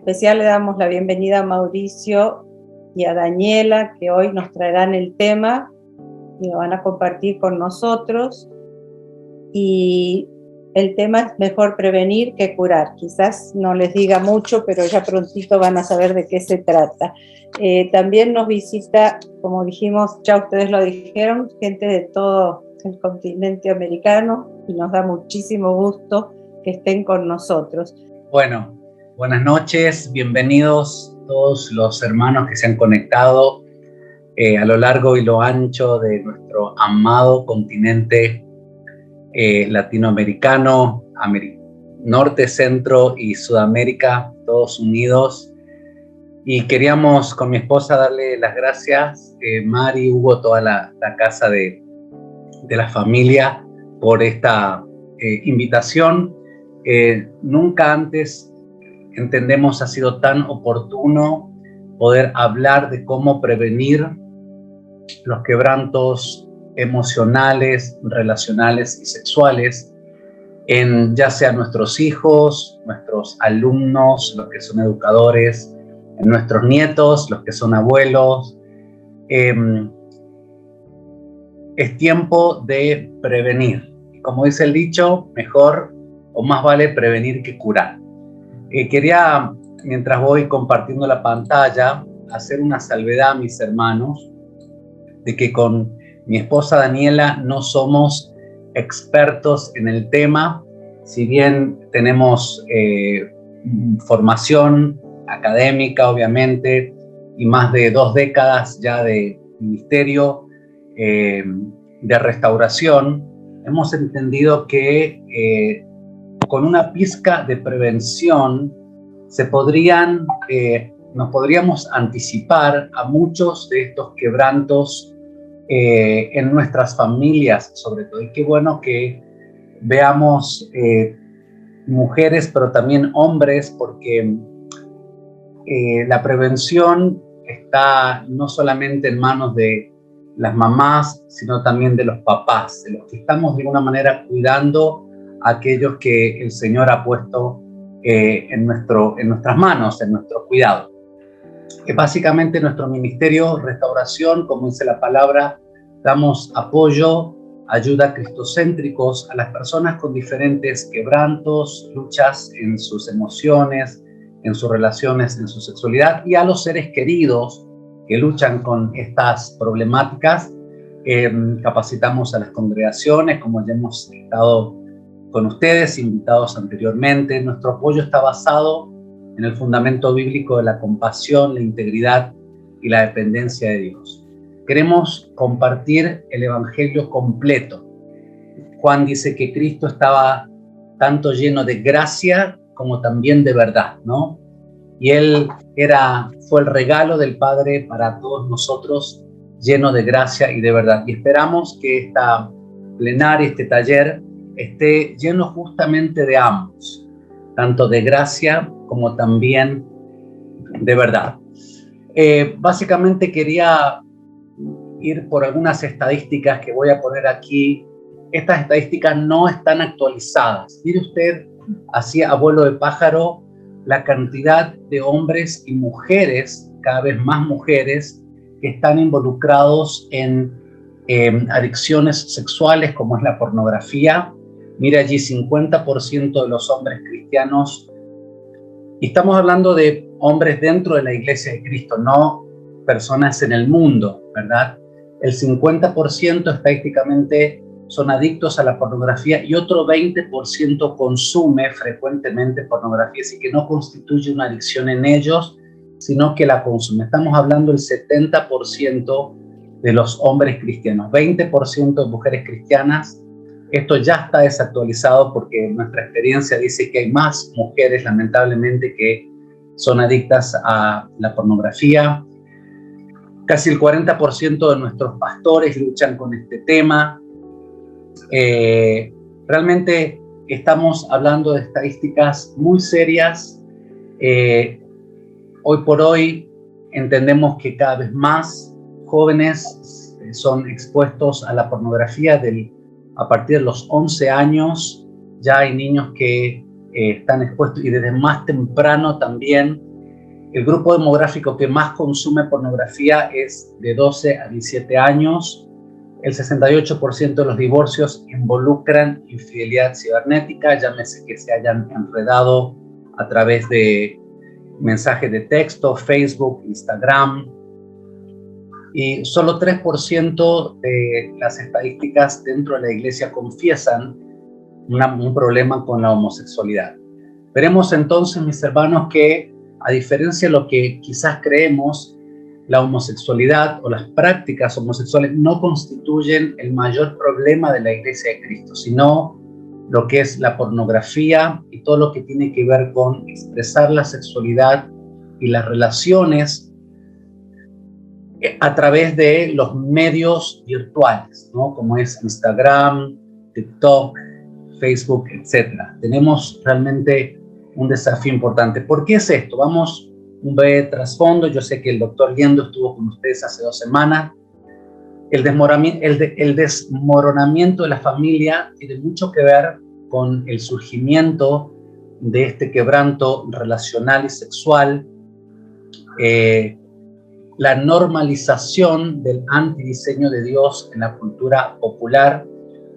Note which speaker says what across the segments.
Speaker 1: especial le damos la bienvenida a Mauricio y a Daniela, que hoy nos traerán el tema y lo van a compartir con nosotros. Y el tema es mejor prevenir que curar. Quizás no les diga mucho, pero ya prontito van a saber de qué se trata. También nos visita, como dijimos, ya ustedes lo dijeron, gente de todo el continente americano, y nos da muchísimo gusto que estén con nosotros.
Speaker 2: Bueno, buenas noches, bienvenidos todos los hermanos que se han conectado a lo largo y lo ancho de nuestro amado continente latinoamericano, Norte, Centro y Sudamérica, todos unidos. Y queríamos con mi esposa darle las gracias, Mari, Hugo, toda la casa de la familia, por esta invitación. Nunca antes, entendemos, ha sido tan oportuno poder hablar de cómo prevenir los quebrantos emocionales, relacionales y sexuales en ya sea nuestros hijos, nuestros alumnos, los que son educadores, en nuestros nietos, los que son abuelos. Es tiempo de prevenir. Y como dice el dicho, mejor o más vale prevenir que curar. Quería, mientras voy compartiendo la pantalla, hacer una salvedad a mis hermanos de que con mi esposa Daniela no somos expertos en el tema, si bien tenemos formación académica, obviamente, y más de 2 décadas ya de ministerio de restauración. Hemos entendido que con una pizca de prevención nos podríamos anticipar a muchos de estos quebrantos en nuestras familias, sobre todo. Y qué bueno que veamos mujeres, pero también hombres, porque la prevención está no solamente en manos de las mamás, sino también de los papás, de los que estamos de alguna manera cuidando a aquellos que el Señor ha puesto en nuestras manos, en nuestro cuidado. Básicamente nuestro ministerio Restauración, como dice la palabra, damos apoyo, ayuda cristocéntricos a las personas con diferentes quebrantos, luchas en sus emociones, en sus relaciones, en su sexualidad, y a los seres queridos que luchan con estas problemáticas. Capacitamos a las congregaciones, como ya hemos estado con ustedes, invitados anteriormente. Nuestro apoyo está basado en el fundamento bíblico de la compasión, la integridad y la dependencia de Dios. Queremos compartir el Evangelio completo. Juan dice que Cristo estaba tanto lleno de gracia como también de verdad, ¿no? Y Él fue el regalo del Padre para todos nosotros, lleno de gracia y de verdad. Y esperamos que esta plenaria, este taller, esté lleno justamente de ambos, tanto de gracia como también de verdad. Básicamente quería ir por algunas estadísticas que voy a poner aquí. Estas estadísticas no están actualizadas. Mire usted, así a vuelo de pájaro, la cantidad de hombres y mujeres, cada vez más mujeres, que están involucrados en adicciones sexuales como es la pornografía. Mira allí, 50% de los hombres cristianos, y estamos hablando de hombres dentro de la Iglesia de Cristo, no personas en el mundo, ¿verdad? El 50% estadísticamente son adictos a la pornografía y otro 20% consume frecuentemente pornografía, así que no constituye una adicción en ellos, sino que la consume. Estamos hablando del 70% de los hombres cristianos, 20% de mujeres cristianas. Esto ya está desactualizado porque nuestra experiencia dice que hay más mujeres, lamentablemente, que son adictas a la pornografía. Casi el 40% de nuestros pastores luchan con este tema. Realmente estamos hablando de estadísticas muy serias. Hoy por hoy entendemos que cada vez más jóvenes son expuestos a la pornografía a partir de los 11 años. Ya hay niños que están expuestos, y desde más temprano también El grupo demográfico que más consume pornografía es de 12 a 17 años. El 68% de los divorcios involucran infidelidad cibernética, llámese que se hayan enredado a través de mensajes de texto, Facebook, Instagram. Y solo 3% de las estadísticas dentro de la iglesia confiesan un problema con la homosexualidad. Veremos entonces, mis hermanos, que a diferencia de lo que quizás creemos, la homosexualidad o las prácticas homosexuales no constituyen el mayor problema de la Iglesia de Cristo, sino lo que es la pornografía y todo lo que tiene que ver con expresar la sexualidad y las relaciones a través de los medios virtuales, ¿no? Como es Instagram, TikTok, Facebook, etc. Tenemos realmente un desafío importante. ¿Por qué es esto? Vamos un breve trasfondo. Yo sé que el doctor Liendo estuvo con ustedes hace 2 semanas. El desmoronamiento de la familia tiene mucho que ver con el surgimiento de este quebranto relacional y sexual, la normalización del antidiseño de Dios en la cultura popular.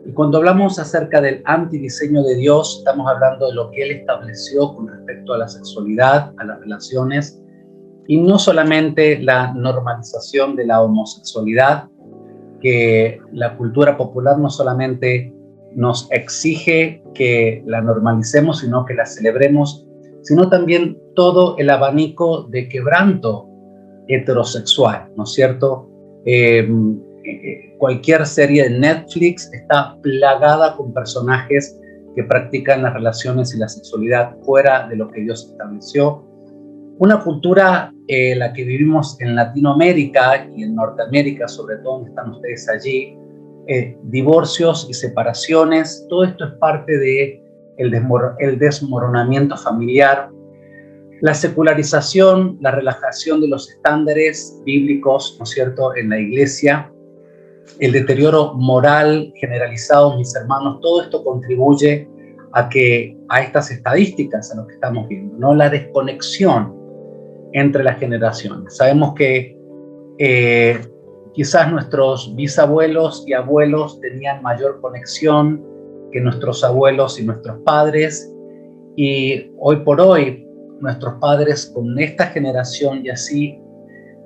Speaker 2: Y cuando hablamos acerca del antidiseño de Dios, estamos hablando de lo que Él estableció con respecto a la sexualidad, a las relaciones, y no solamente la normalización de la homosexualidad, que la cultura popular no solamente nos exige que la normalicemos, sino que la celebremos, sino también todo el abanico de quebranto heterosexual, ¿no es cierto? Cualquier serie de Netflix está plagada con personajes que practican las relaciones y la sexualidad fuera de lo que Dios estableció. Una cultura, la que vivimos en Latinoamérica y en Norteamérica, sobre todo donde están ustedes allí, divorcios y separaciones, todo esto es parte de el desmoronamiento familiar, la secularización, la relajación de los estándares bíblicos, ¿no es cierto?, en la iglesia, el deterioro moral generalizado, mis hermanos, todo esto contribuye a estas estadísticas, a lo que estamos viendo, ¿no? La desconexión entre las generaciones. Sabemos que quizás nuestros bisabuelos y abuelos tenían mayor conexión que nuestros abuelos y nuestros padres, y hoy por hoy nuestros padres con esta generación, y así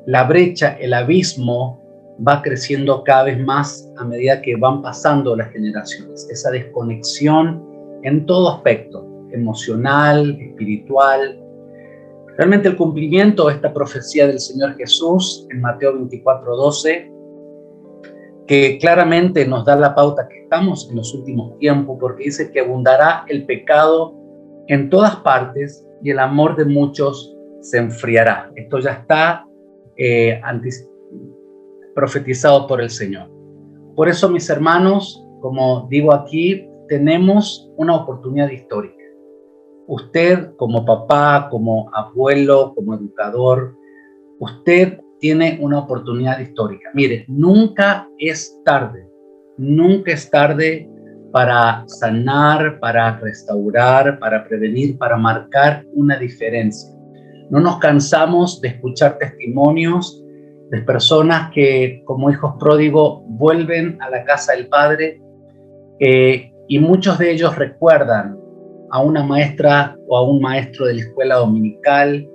Speaker 2: la brecha, el abismo va creciendo cada vez más a medida que van pasando las generaciones. Esa desconexión en todo aspecto, emocional, espiritual. Realmente el cumplimiento de esta profecía del Señor Jesús en Mateo 24:12, que claramente nos da la pauta que estamos en los últimos tiempos, porque dice que abundará el pecado en todas partes y el amor de muchos se enfriará. Esto ya está profetizado por el Señor. Por eso, mis hermanos, como digo aquí, tenemos una oportunidad histórica. Usted, como papá, como abuelo, como educador, usted tiene una oportunidad histórica. Mire, nunca es tarde para sanar, para restaurar, para prevenir, para marcar una diferencia. No nos cansamos de escuchar testimonios de personas que, como hijos pródigos, vuelven a la casa del Padre, y muchos de ellos recuerdan a una maestra o a un maestro de la escuela dominical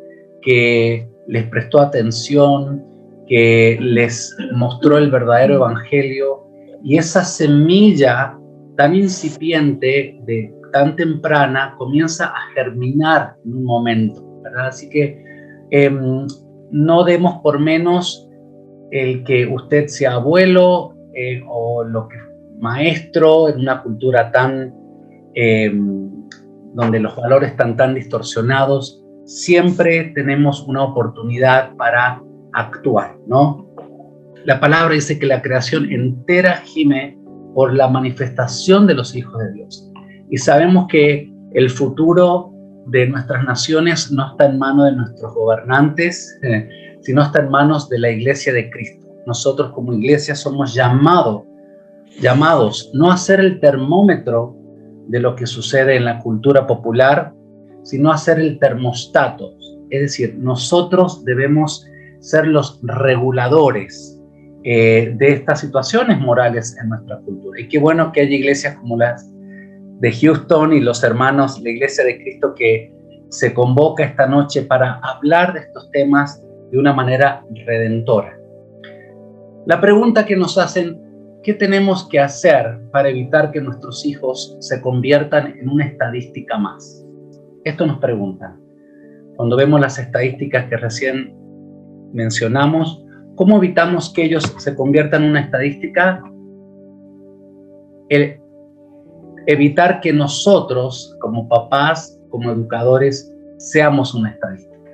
Speaker 2: que les prestó atención, que les mostró el verdadero evangelio, y esa semilla tan incipiente, tan temprana, comienza a germinar en un momento, ¿verdad? Así que no demos por menos el que usted sea abuelo o lo que maestro en una cultura tan donde los valores están tan distorsionados. Siempre tenemos una oportunidad para actuar, ¿no? La palabra dice que la creación entera gime por la manifestación de los hijos de Dios. Y sabemos que el futuro de nuestras naciones no está en manos de nuestros gobernantes, sino está en manos de la Iglesia de Cristo. Nosotros como iglesia somos llamados no a ser el termómetro de lo que sucede en la cultura popular, sino a ser el termostato Es decir, nosotros debemos ser los reguladores de estas situaciones morales en nuestra cultura. Y qué bueno que haya iglesias como las de Houston y los hermanos, la Iglesia de Cristo, que se convoca esta noche para hablar de estos temas de una manera redentora. La pregunta que nos hacen: ¿qué tenemos que hacer para evitar que nuestros hijos se conviertan en una estadística más? Esto nos preguntan. Cuando vemos las estadísticas que recién mencionamos, ¿cómo evitamos que ellos se conviertan en una estadística? Evitar que nosotros, como papás, como educadores, seamos una estadística.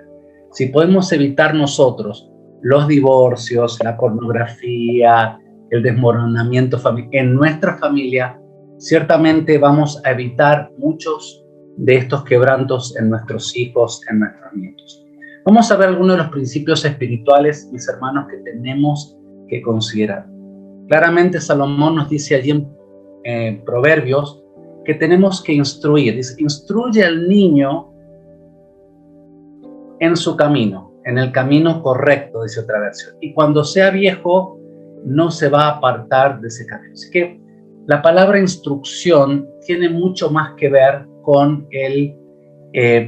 Speaker 2: Si podemos evitar nosotros los divorcios, la pornografía, el desmoronamiento familiar en nuestra familia, ciertamente vamos a evitar muchos de estos quebrantos en nuestros hijos, en nuestros nietos. Vamos a ver algunos de los principios espirituales, mis hermanos, que tenemos que considerar. Claramente Salomón nos dice allí en Proverbios que tenemos que instruir. Dice: instruye al niño en su camino, en el camino correcto, dice otra versión. Y cuando sea viejo, no se va a apartar de ese camino. Así que la palabra instrucción tiene mucho más que ver con el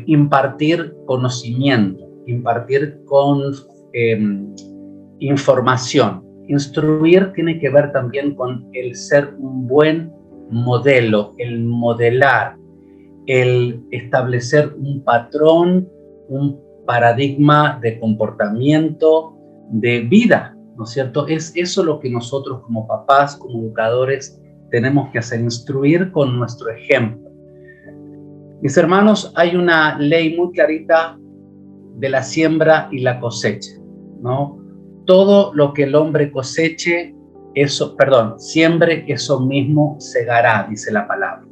Speaker 2: impartir conocimiento, impartir con información. Instruir tiene que ver también con el ser un buen modelo, el modelar, el establecer un patrón, un paradigma de comportamiento, de vida, ¿no es cierto? Es eso lo que nosotros como papás, como educadores, tenemos que hacer, instruir con nuestro ejemplo. Mis hermanos, hay una ley muy clarita de la siembra y la cosecha, ¿no? Todo lo que el hombre coseche, siembre, eso mismo segará, dice la palabra.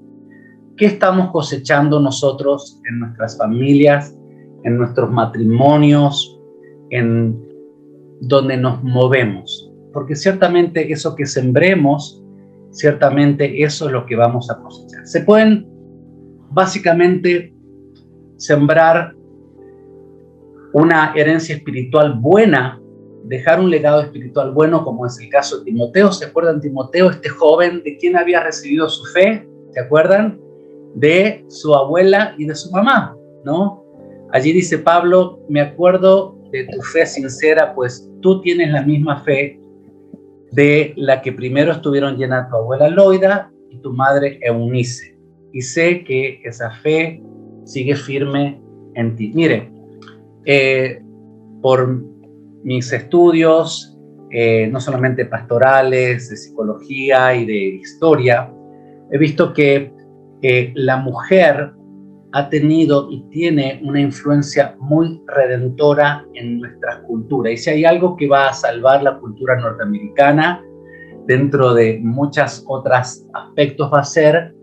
Speaker 2: ¿Qué estamos cosechando nosotros en nuestras familias, en nuestros matrimonios, en donde nos movemos? Porque ciertamente eso que sembremos, ciertamente eso es lo que vamos a cosechar. Se pueden básicamente sembrar una herencia espiritual buena, dejar un legado espiritual bueno, como es el caso de Timoteo. ¿Se acuerdan Timoteo, este joven de quien había recibido su fe? ¿Se acuerdan? De su abuela y de su mamá, ¿no? Allí dice Pablo: me acuerdo de tu fe sincera, pues tú tienes la misma fe de la que primero estuvieron llenas tu abuela Loida y tu madre Eunice. Y sé que esa fe sigue firme en ti. Mire, por mis estudios, no solamente pastorales, de psicología y de historia, he visto que la mujer ha tenido y tiene una influencia muy redentora en nuestra cultura. Y si hay algo que va a salvar la cultura norteamericana, dentro de muchos otros aspectos, va a ser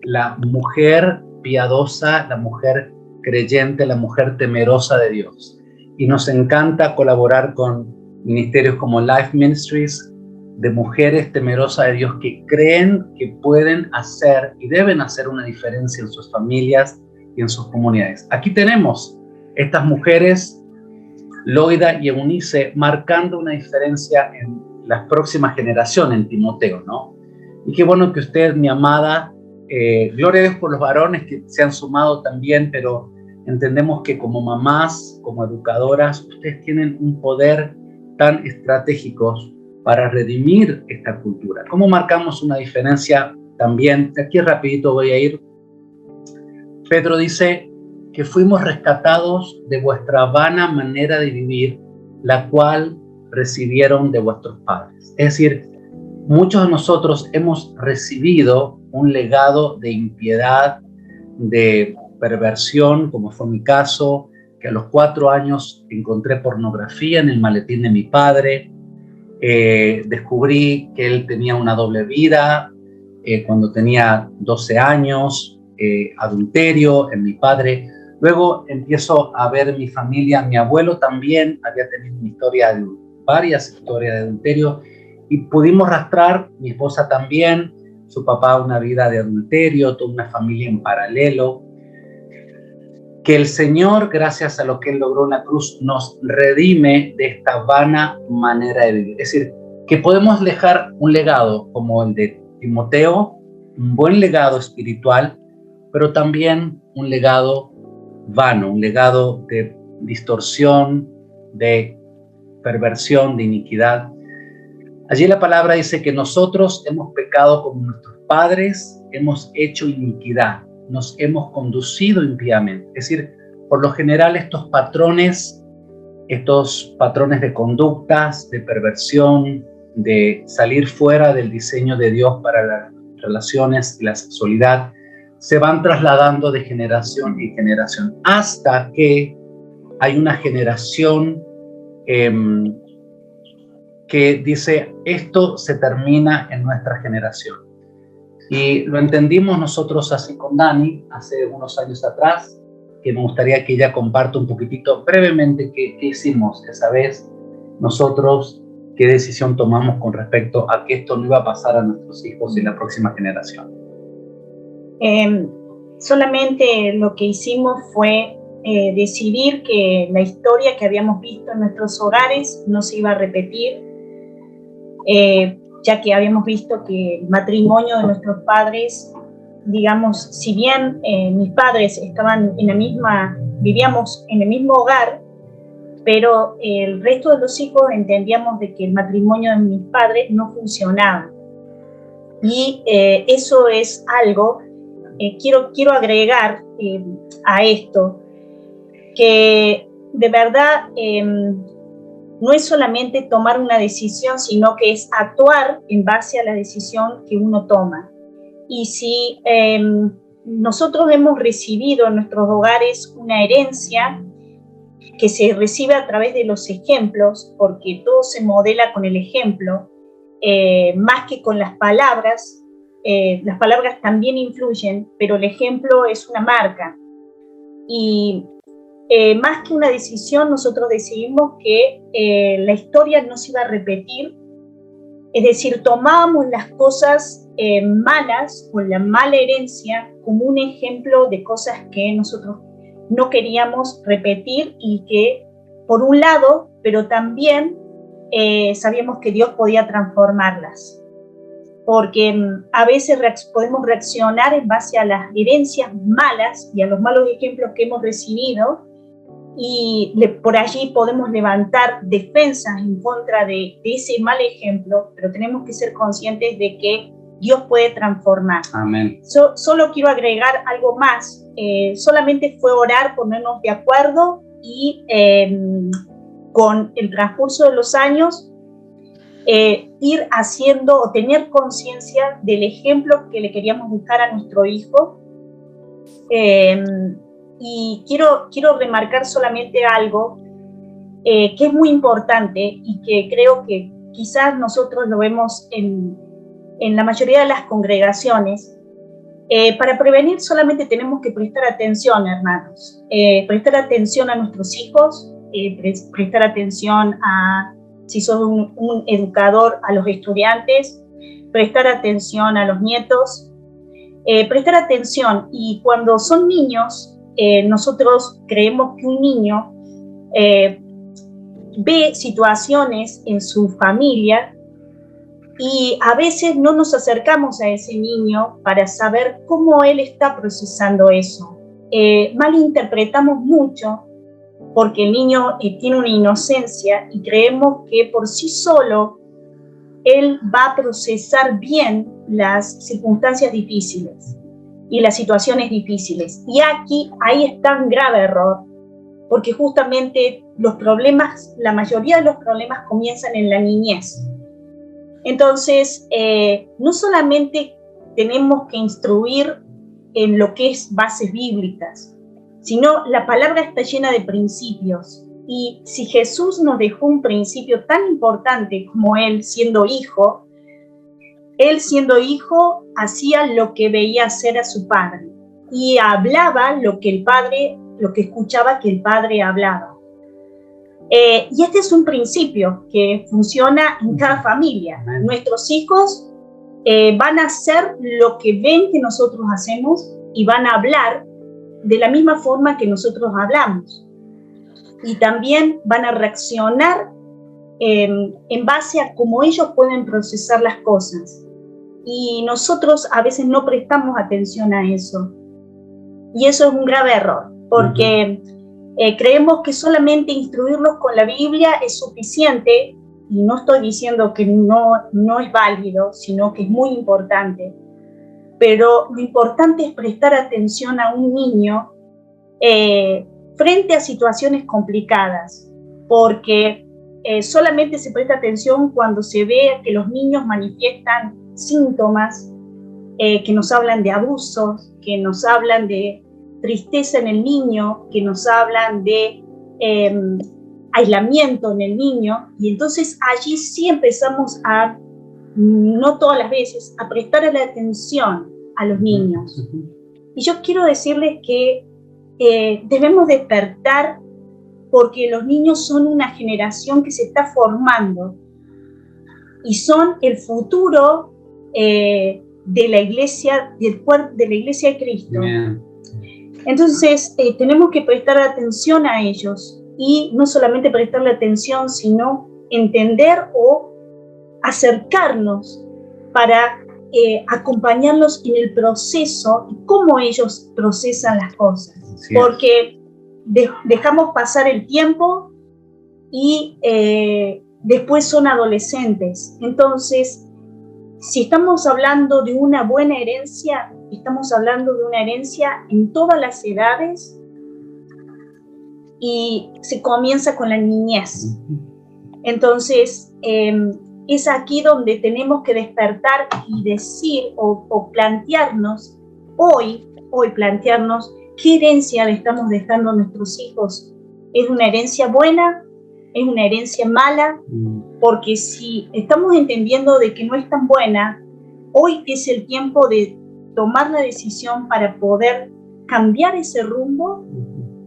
Speaker 2: la mujer piadosa, la mujer creyente, la mujer temerosa de Dios. Y nos encanta colaborar con ministerios como Life Ministries, de mujeres temerosas de Dios que creen que pueden hacer y deben hacer una diferencia en sus familias y en sus comunidades. Aquí tenemos estas mujeres, Loida y Eunice, marcando una diferencia en las próximas generaciones, en Timoteo, ¿no? Y qué bueno que usted, mi amada, gloria a Dios por los varones que se han sumado también, pero entendemos que como mamás, como educadoras, ustedes tienen un poder tan estratégico para redimir esta cultura. ¿Cómo marcamos una diferencia también? Aquí rapidito voy a ir. Pedro dice que fuimos rescatados de vuestra vana manera de vivir, la cual recibieron de vuestros padres. Es decir, muchos de nosotros hemos recibido un legado de impiedad, de perversión, como fue mi caso, que a los 4 años encontré pornografía en el maletín de mi padre. Descubrí que él tenía una doble vida cuando tenía 12 años, adulterio en mi padre. Luego empiezo a ver mi familia, mi abuelo también había tenido varias historias de adulterio, y pudimos rastrar, mi esposa también, su papá una vida de adulterio, toda una familia en paralelo. que el Señor, gracias a lo que Él logró en la cruz, nos redime de esta vana manera de vivir. Es decir, que podemos dejar un legado como el de Timoteo, un buen legado espiritual, pero también un legado vano, un legado de distorsión, de perversión, de iniquidad. Allí la palabra dice que nosotros hemos pecado como nuestros padres, hemos hecho iniquidad, nos hemos conducido impíamente. Es decir, por lo general estos patrones de conductas, de perversión, de salir fuera del diseño de Dios para las relaciones y la sexualidad, se van trasladando de generación en generación hasta que hay una generación que dice, esto se termina en nuestra generación. Y lo entendimos nosotros así con Dani hace unos años atrás, que me gustaría que ella comparta un poquitito brevemente qué hicimos esa vez nosotros, qué decisión tomamos con respecto a que esto no iba a pasar a nuestros hijos y la próxima generación.
Speaker 3: Solamente lo que hicimos fue decidir que la historia que habíamos visto en nuestros hogares no se iba a repetir, ya que habíamos visto que el matrimonio de nuestros padres, digamos, si bien mis padres vivíamos en el mismo hogar, pero el resto de los hijos entendíamos de que el matrimonio de mis padres no funcionaba. Y eso es algo, quiero agregar a esto, que de verdad no es solamente tomar una decisión, sino que es actuar en base a la decisión que uno toma. Y si nosotros hemos recibido en nuestros hogares una herencia que se recibe a través de los ejemplos, porque todo se modela con el ejemplo, más que con las palabras también influyen, pero el ejemplo es una marca. Y más que una decisión, nosotros decidimos que la historia no se iba a repetir, es decir, tomábamos las cosas malas o la mala herencia como un ejemplo de cosas que nosotros no queríamos repetir y que, por un lado, pero también sabíamos que Dios podía transformarlas. Porque a veces podemos reaccionar en base a las herencias malas y a los malos ejemplos que hemos recibido, y por allí podemos levantar defensas en contra de ese mal ejemplo, pero tenemos que ser conscientes de que Dios puede transformar.
Speaker 2: Amén.
Speaker 3: Solo quiero agregar algo más. Solamente fue orar, ponernos de acuerdo y con el transcurso de los años ir haciendo o tener conciencia del ejemplo que le queríamos dejar a nuestro hijo. Y quiero remarcar solamente algo que es muy importante y que creo que quizás nosotros lo vemos en la mayoría de las congregaciones. Para prevenir solamente tenemos que prestar atención, hermanos. Prestar atención a nuestros hijos, prestar atención a, si sos un educador, a los estudiantes, prestar atención a los nietos, prestar atención. Y cuando son niños, nosotros creemos que un niño ve situaciones en su familia y a veces no nos acercamos a ese niño para saber cómo él está procesando eso. Malinterpretamos mucho porque el niño tiene una inocencia y creemos que por sí solo él va a procesar bien las circunstancias difíciles y las situaciones difíciles. Y ahí está un grave error, porque justamente los problemas, la mayoría de los problemas comienzan en la niñez. Entonces, no solamente tenemos que instruir en lo que es bases bíblicas, sino la palabra está llena de principios. Y si Jesús nos dejó un principio tan importante como él siendo hijo hacía lo que veía hacer a su padre y hablaba lo que escuchaba que el padre hablaba. Y este es un principio que funciona en cada familia. Nuestros hijos van a hacer lo que ven que nosotros hacemos y van a hablar de la misma forma que nosotros hablamos. Y también van a reaccionar en base a cómo ellos pueden procesar las cosas. Y nosotros a veces no prestamos atención a eso. Y eso es un grave error, porque creemos que solamente instruirlos con la Biblia es suficiente, y no estoy diciendo que no es válido, sino que es muy importante. Pero lo importante es prestar atención a un niño frente a situaciones complicadas, porque solamente se presta atención cuando se ve que los niños manifiestan síntomas que nos hablan de abusos, que nos hablan de tristeza en el niño, que nos hablan de aislamiento en el niño, y entonces allí sí empezamos a, no todas las veces, a prestar la atención a los niños. Y yo quiero decirles que debemos despertar, porque los niños son una generación que se está formando y son el futuro de la iglesia, de la iglesia de Cristo.
Speaker 2: Bien.
Speaker 3: Entonces tenemos que prestar atención a ellos, y no solamente prestarle atención, sino entender o acercarnos para acompañarlos en el proceso y cómo ellos procesan las cosas. Sí. Porque dejamos pasar el tiempo y después son adolescentes. Entonces, si estamos hablando de una buena herencia, estamos hablando de una herencia en todas las edades, y se comienza con la niñez. Entonces, es aquí donde tenemos que despertar y decir o plantearnos, hoy plantearnos qué herencia le estamos dejando a nuestros hijos. ¿Es una herencia buena? ¿Es una herencia mala? Porque si estamos entendiendo de que no es tan buena, hoy es el tiempo de tomar la decisión para poder cambiar ese rumbo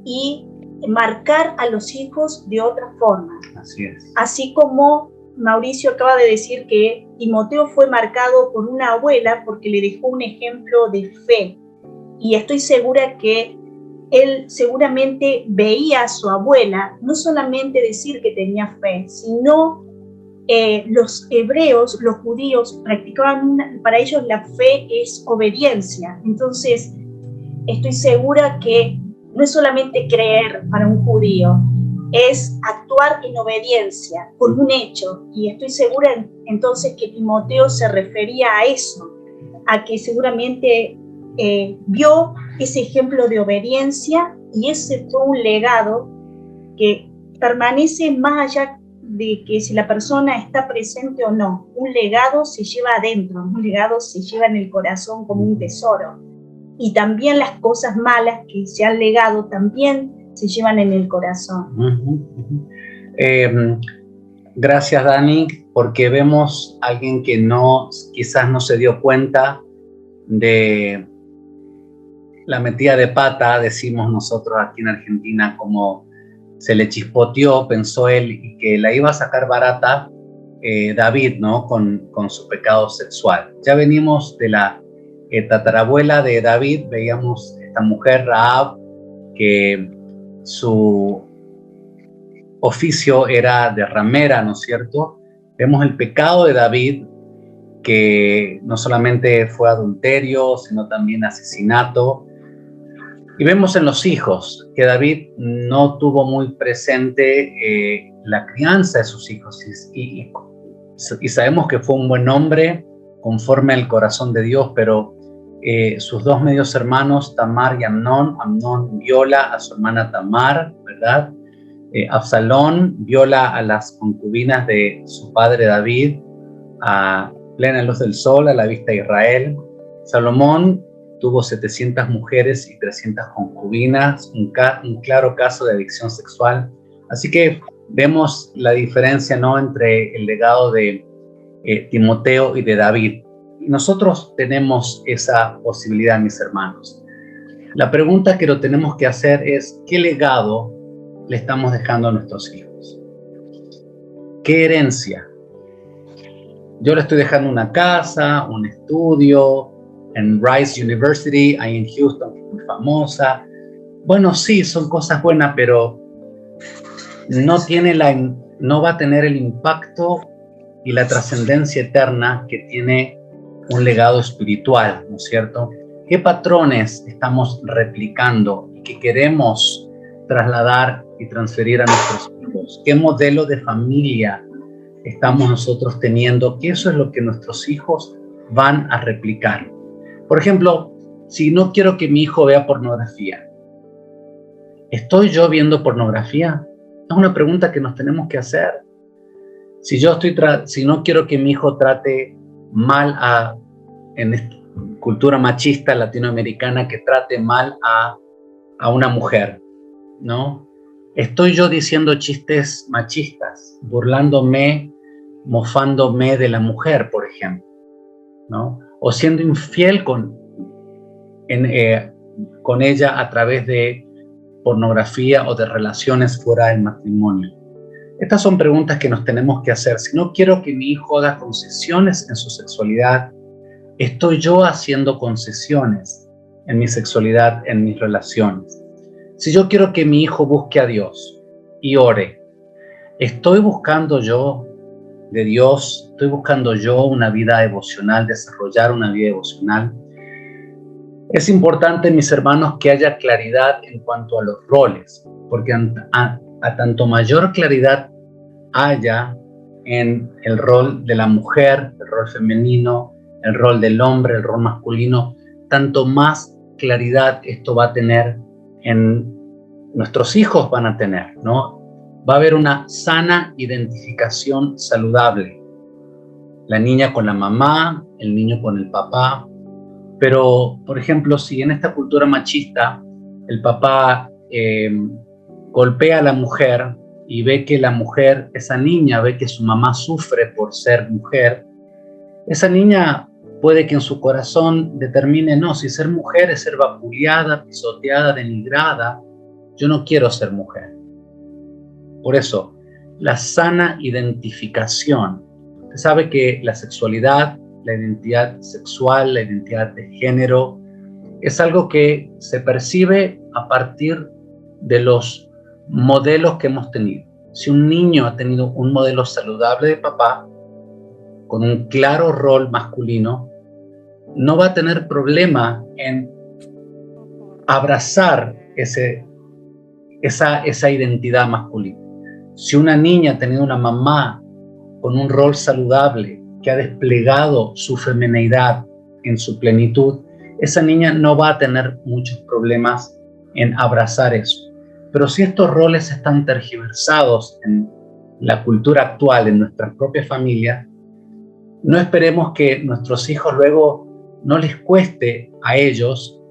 Speaker 3: y marcar a los hijos de otra forma.
Speaker 2: Así es.
Speaker 3: Así como Mauricio acaba de decir que Timoteo fue marcado por una abuela porque le dejó un ejemplo de fe. Y estoy segura que él seguramente veía a su abuela no solamente decir que tenía fe, sino los hebreos, los judíos, practicaban, para ellos la fe es obediencia. Entonces, estoy segura que no es solamente creer para un judío, es actuar en obediencia, con un hecho. Y estoy segura entonces que Timoteo se refería a eso, a que seguramente vio ese ejemplo de obediencia, y ese fue un legado que permanece más allá de que si la persona está presente o no. Un legado se lleva adentro, un legado se lleva en el corazón como un tesoro. Y también las cosas malas que se han legado también se llevan en el corazón.
Speaker 2: Gracias, Dani, porque vemos a alguien que quizás no se dio cuenta de la metida de pata, decimos nosotros aquí en Argentina, como se le chispoteó, pensó él, y que la iba a sacar barata David, ¿no? Con su pecado sexual. Ya venimos de la tatarabuela de David, veíamos esta mujer Rahab, que su oficio era de ramera, ¿no es cierto? Vemos el pecado de David, que no solamente fue adulterio, sino también asesinato. Y vemos en los hijos que David no tuvo muy presente la crianza de sus hijos, y sabemos que fue un buen hombre conforme al corazón de Dios, pero sus dos medios hermanos, Tamar y Amnón viola a su hermana Tamar, ¿verdad? Absalón viola a las concubinas de su padre David a plena luz del sol, a la vista de Israel. Salomón tuvo 700 mujeres y 300 concubinas, un claro caso de adicción sexual. Así que vemos la diferencia, ¿no?, entre el legado de Timoteo y de David. Nosotros tenemos esa posibilidad, mis hermanos. La pregunta que lo tenemos que hacer es: ¿qué legado le estamos dejando a nuestros hijos? ¿Qué herencia? Yo le estoy dejando una casa, un estudio en Rice University, ahí en Houston, que es muy famosa. Bueno, sí, son cosas buenas, pero no va a tener el impacto y la trascendencia eterna que tiene un legado espiritual, ¿no es cierto? ¿Qué patrones estamos replicando y que queremos trasladar y transferir a nuestros hijos? ¿Qué modelo de familia estamos nosotros teniendo? Que eso es lo que nuestros hijos van a replicar. Por ejemplo, si no quiero que mi hijo vea pornografía, ¿estoy yo viendo pornografía? Es una pregunta que nos tenemos que hacer. Si no quiero que mi hijo trate mal en esta cultura machista latinoamericana, que trate mal a una mujer, ¿no? Estoy yo diciendo chistes machistas, burlándome, mofándome de la mujer, por ejemplo, ¿no? O siendo infiel con ella a través de pornografía o de relaciones fuera del matrimonio. Estas son preguntas que nos tenemos que hacer. Si no quiero que mi hijo haga concesiones en su sexualidad, ¿estoy yo haciendo concesiones en mi sexualidad, en mis relaciones? Si yo quiero que mi hijo busque a Dios y ore, ¿estoy buscando yo de Dios? ¿Estoy buscando yo una vida devocional, desarrollar una vida devocional? Es importante, mis hermanos, que haya claridad en cuanto a los roles, porque a tanto mayor claridad haya en el rol de la mujer, el rol femenino, el rol del hombre, el rol masculino, tanto más claridad esto va a tener nuestros hijos van a tener, ¿no? Va a haber una sana identificación saludable. La niña con la mamá, el niño con el papá. Pero, por ejemplo, si en esta cultura machista el papá golpea a la mujer y ve que la mujer, esa niña, ve que su mamá sufre por ser mujer, esa niña puede que en su corazón determine, no, si ser mujer es ser vapuleada, pisoteada, denigrada, yo no quiero ser mujer. Por eso, la sana identificación. Usted sabe que la sexualidad, la identidad sexual, la identidad de género, es algo que se percibe a partir de los modelos que hemos tenido. Si un niño ha tenido un modelo saludable de papá, con un claro rol masculino, no va a tener problema en abrazar esa identidad masculina. Si una niña ha tenido una mamá con un rol saludable, que ha desplegado su femineidad en su plenitud, esa niña no va a tener muchos problemas en abrazar eso. Pero si estos roles están tergiversados en la cultura actual, en nuestra propia familia, no esperemos que nuestros hijos luego no les cueste a ellos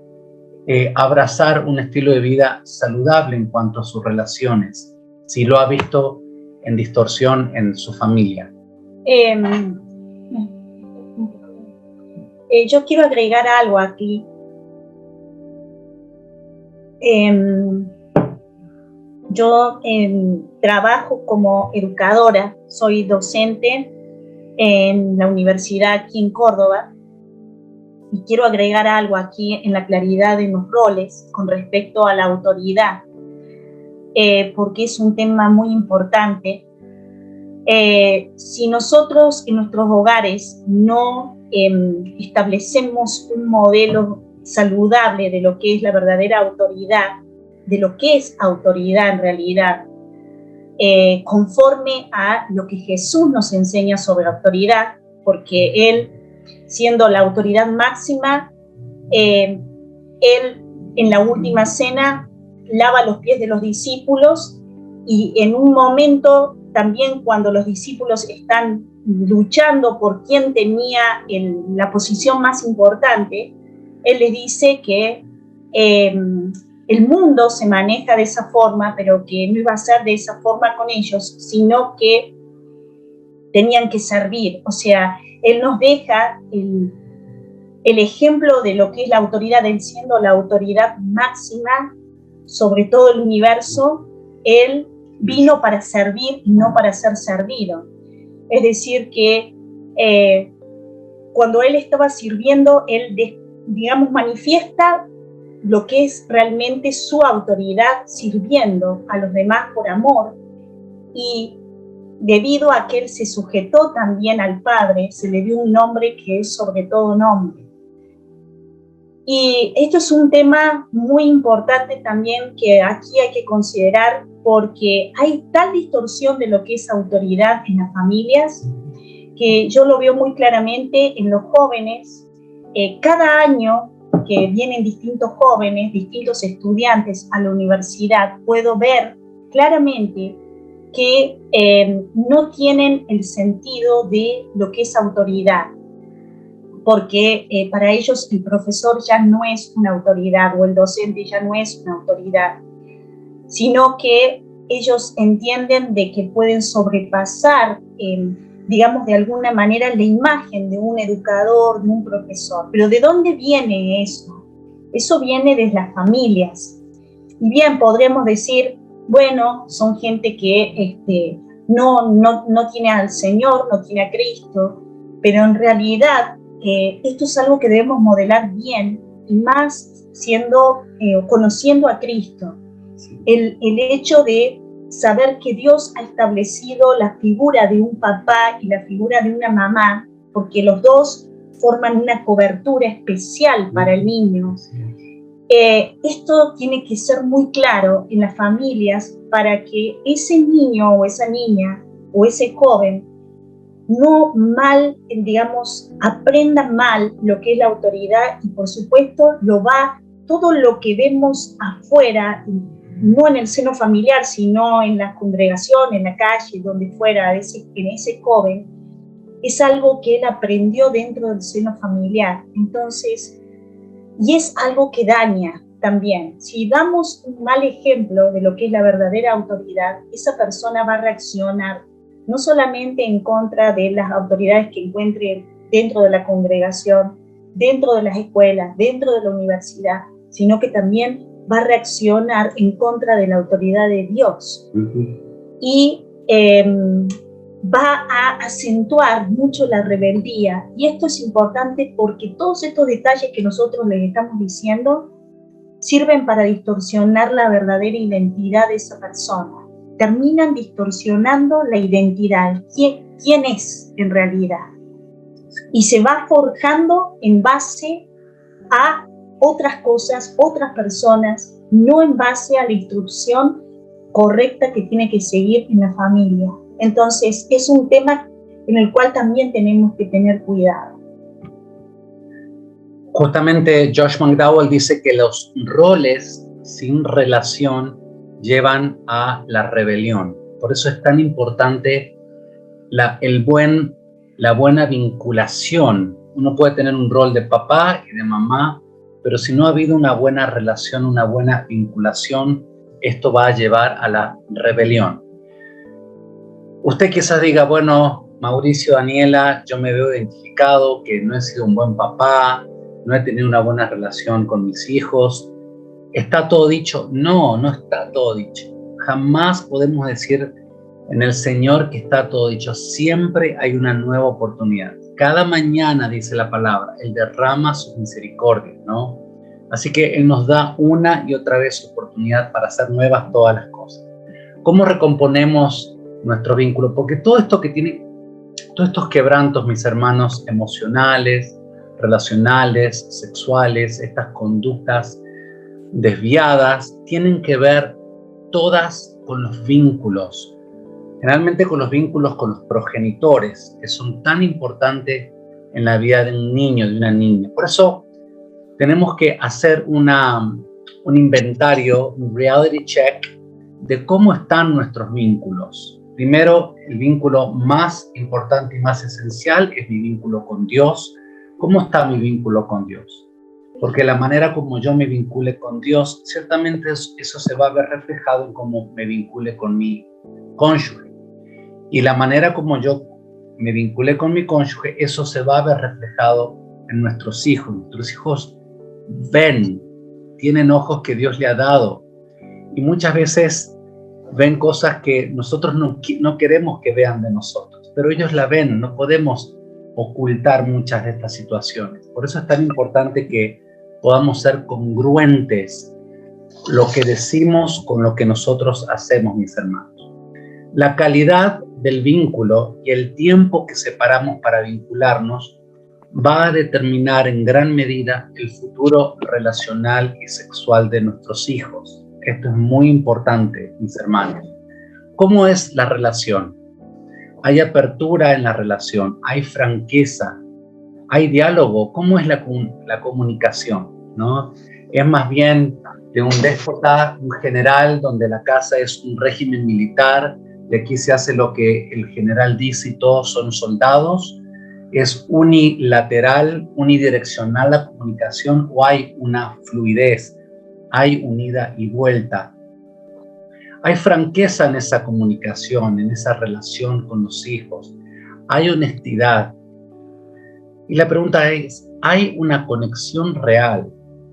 Speaker 2: abrazar un estilo de vida saludable en cuanto a sus relaciones, si lo ha visto en distorsión en su familia.
Speaker 3: Yo quiero agregar algo aquí. Yo trabajo como educadora, soy docente en la universidad aquí en Córdoba y quiero agregar algo aquí en la claridad de los roles con respecto a la autoridad, porque es un tema muy importante. Si nosotros en nuestros hogares no establecemos un modelo saludable de lo que es la verdadera autoridad, de lo que es autoridad en realidad, conforme a lo que Jesús nos enseña sobre autoridad, porque Él, siendo la autoridad máxima, Él en la última cena lava los pies de los discípulos y en un momento también cuando los discípulos están luchando por quién tenía la posición más importante, Él les dice que el mundo se maneja de esa forma, pero que no iba a ser de esa forma con ellos, sino que tenían que servir. O sea, Él nos deja el ejemplo de lo que es la autoridad, Él siendo la autoridad máxima sobre todo el universo. Él vino para servir y no para ser servido. Es decir, que cuando Él estaba sirviendo, Él, digamos, manifiesta lo que es realmente su autoridad sirviendo a los demás por amor, y debido a que él se sujetó también al Padre, se le dio un nombre que es sobre todo nombre. Y esto es un tema muy importante también que aquí hay que considerar, porque hay tal distorsión de lo que es autoridad en las familias, que yo lo veo muy claramente en los jóvenes. Cada año que vienen distintos jóvenes, distintos estudiantes a la universidad, puedo ver claramente que no tienen el sentido de lo que es autoridad, porque para ellos el profesor ya no es una autoridad o el docente ya no es una autoridad, sino que ellos entienden de que pueden sobrepasar, digamos de alguna manera, la imagen de un educador, de un profesor. Pero ¿de dónde viene eso? Eso viene de las familias. Y bien, podremos decir, bueno, son gente que no tiene al Señor, no tiene a Cristo, pero en realidad esto es algo que debemos modelar bien, y más conociendo a Cristo. El hecho de saber que Dios ha establecido la figura de un papá y la figura de una mamá, porque los dos forman una cobertura especial para el niño. Esto tiene que ser muy claro en las familias para que ese niño o esa niña o ese joven no aprenda mal lo que es la autoridad, y por supuesto todo lo que vemos afuera, no en el seno familiar, sino en la congregación, en la calle, donde fuera, en ese joven, es algo que él aprendió dentro del seno familiar. Entonces, y es algo que daña también. Si damos un mal ejemplo de lo que es la verdadera autoridad, esa persona va a reaccionar no solamente en contra de las autoridades que encuentre dentro de la congregación, dentro de las escuelas, dentro de la universidad, sino que también va a reaccionar en contra de la autoridad de Dios. Y va a acentuar mucho la rebeldía. Y esto es importante porque todos estos detalles que nosotros les estamos diciendo sirven para distorsionar la verdadera identidad de esa persona. Terminan distorsionando la identidad, quién es en realidad. Y se va forjando en base a otras cosas, otras personas, no en base a la instrucción correcta que tiene que seguir en la familia. Entonces, es un tema en el cual también tenemos que tener cuidado.
Speaker 2: Justamente Josh McDowell dice que los roles sin relación llevan a la rebelión. Por eso es tan importante la buena vinculación. Uno puede tener un rol de papá y de mamá, pero si no ha habido una buena relación, una buena vinculación, esto va a llevar a la rebelión. Usted quizás diga, bueno, Mauricio, Daniela, yo me veo identificado, que no he sido un buen papá, no he tenido una buena relación con mis hijos. ¿Está todo dicho? No, no está todo dicho. Jamás podemos decir en el Señor que está todo dicho. Siempre hay una nueva oportunidad. Cada mañana, dice la palabra, Él derrama su misericordia, ¿no? Así que Él nos da una y otra vez oportunidad para hacer nuevas todas las cosas. ¿Cómo recomponemos nuestro vínculo? Porque todo esto que tiene, todos estos quebrantos, mis hermanos, emocionales, relacionales, sexuales, estas conductas desviadas, tienen que ver todas con los vínculos, generalmente con los vínculos con los progenitores, que son tan importantes en la vida de un niño, de una niña. Por eso tenemos que hacer un inventario, un reality check de cómo están nuestros vínculos. Primero, el vínculo más importante y más esencial es mi vínculo con Dios. ¿Cómo está mi vínculo con Dios? Porque la manera como yo me vincule con Dios, ciertamente eso se va a ver reflejado en cómo me vincule con mi cónyuge. Y la manera como yo me vincule con mi cónyuge, eso se va a ver reflejado en nuestros hijos. Nuestros hijos ven, tienen ojos que Dios le ha dado. Y muchas veces ven cosas que nosotros no queremos que vean de nosotros, pero ellos la ven. No podemos ocultar muchas de estas situaciones. Por eso es tan importante que podamos ser congruentes lo que decimos con lo que nosotros hacemos, mis hermanos. La calidad del vínculo y el tiempo que separamos para vincularnos va a determinar en gran medida el futuro relacional y sexual de nuestros hijos. Esto es muy importante, mis hermanos. ¿Cómo es la relación? Hay apertura en la relación, hay franqueza, hay diálogo. ¿Cómo es la comunicación? ¿No? Es más bien de un déspota, un general, donde la casa es un régimen militar, de aquí se hace lo que el general dice y todos son soldados. ¿Es unilateral, unidireccional la comunicación o hay una fluidez? Hay un ida y vuelta. Hay franqueza en esa comunicación, en esa relación con los hijos. Hay honestidad. Y la pregunta es, ¿hay una conexión real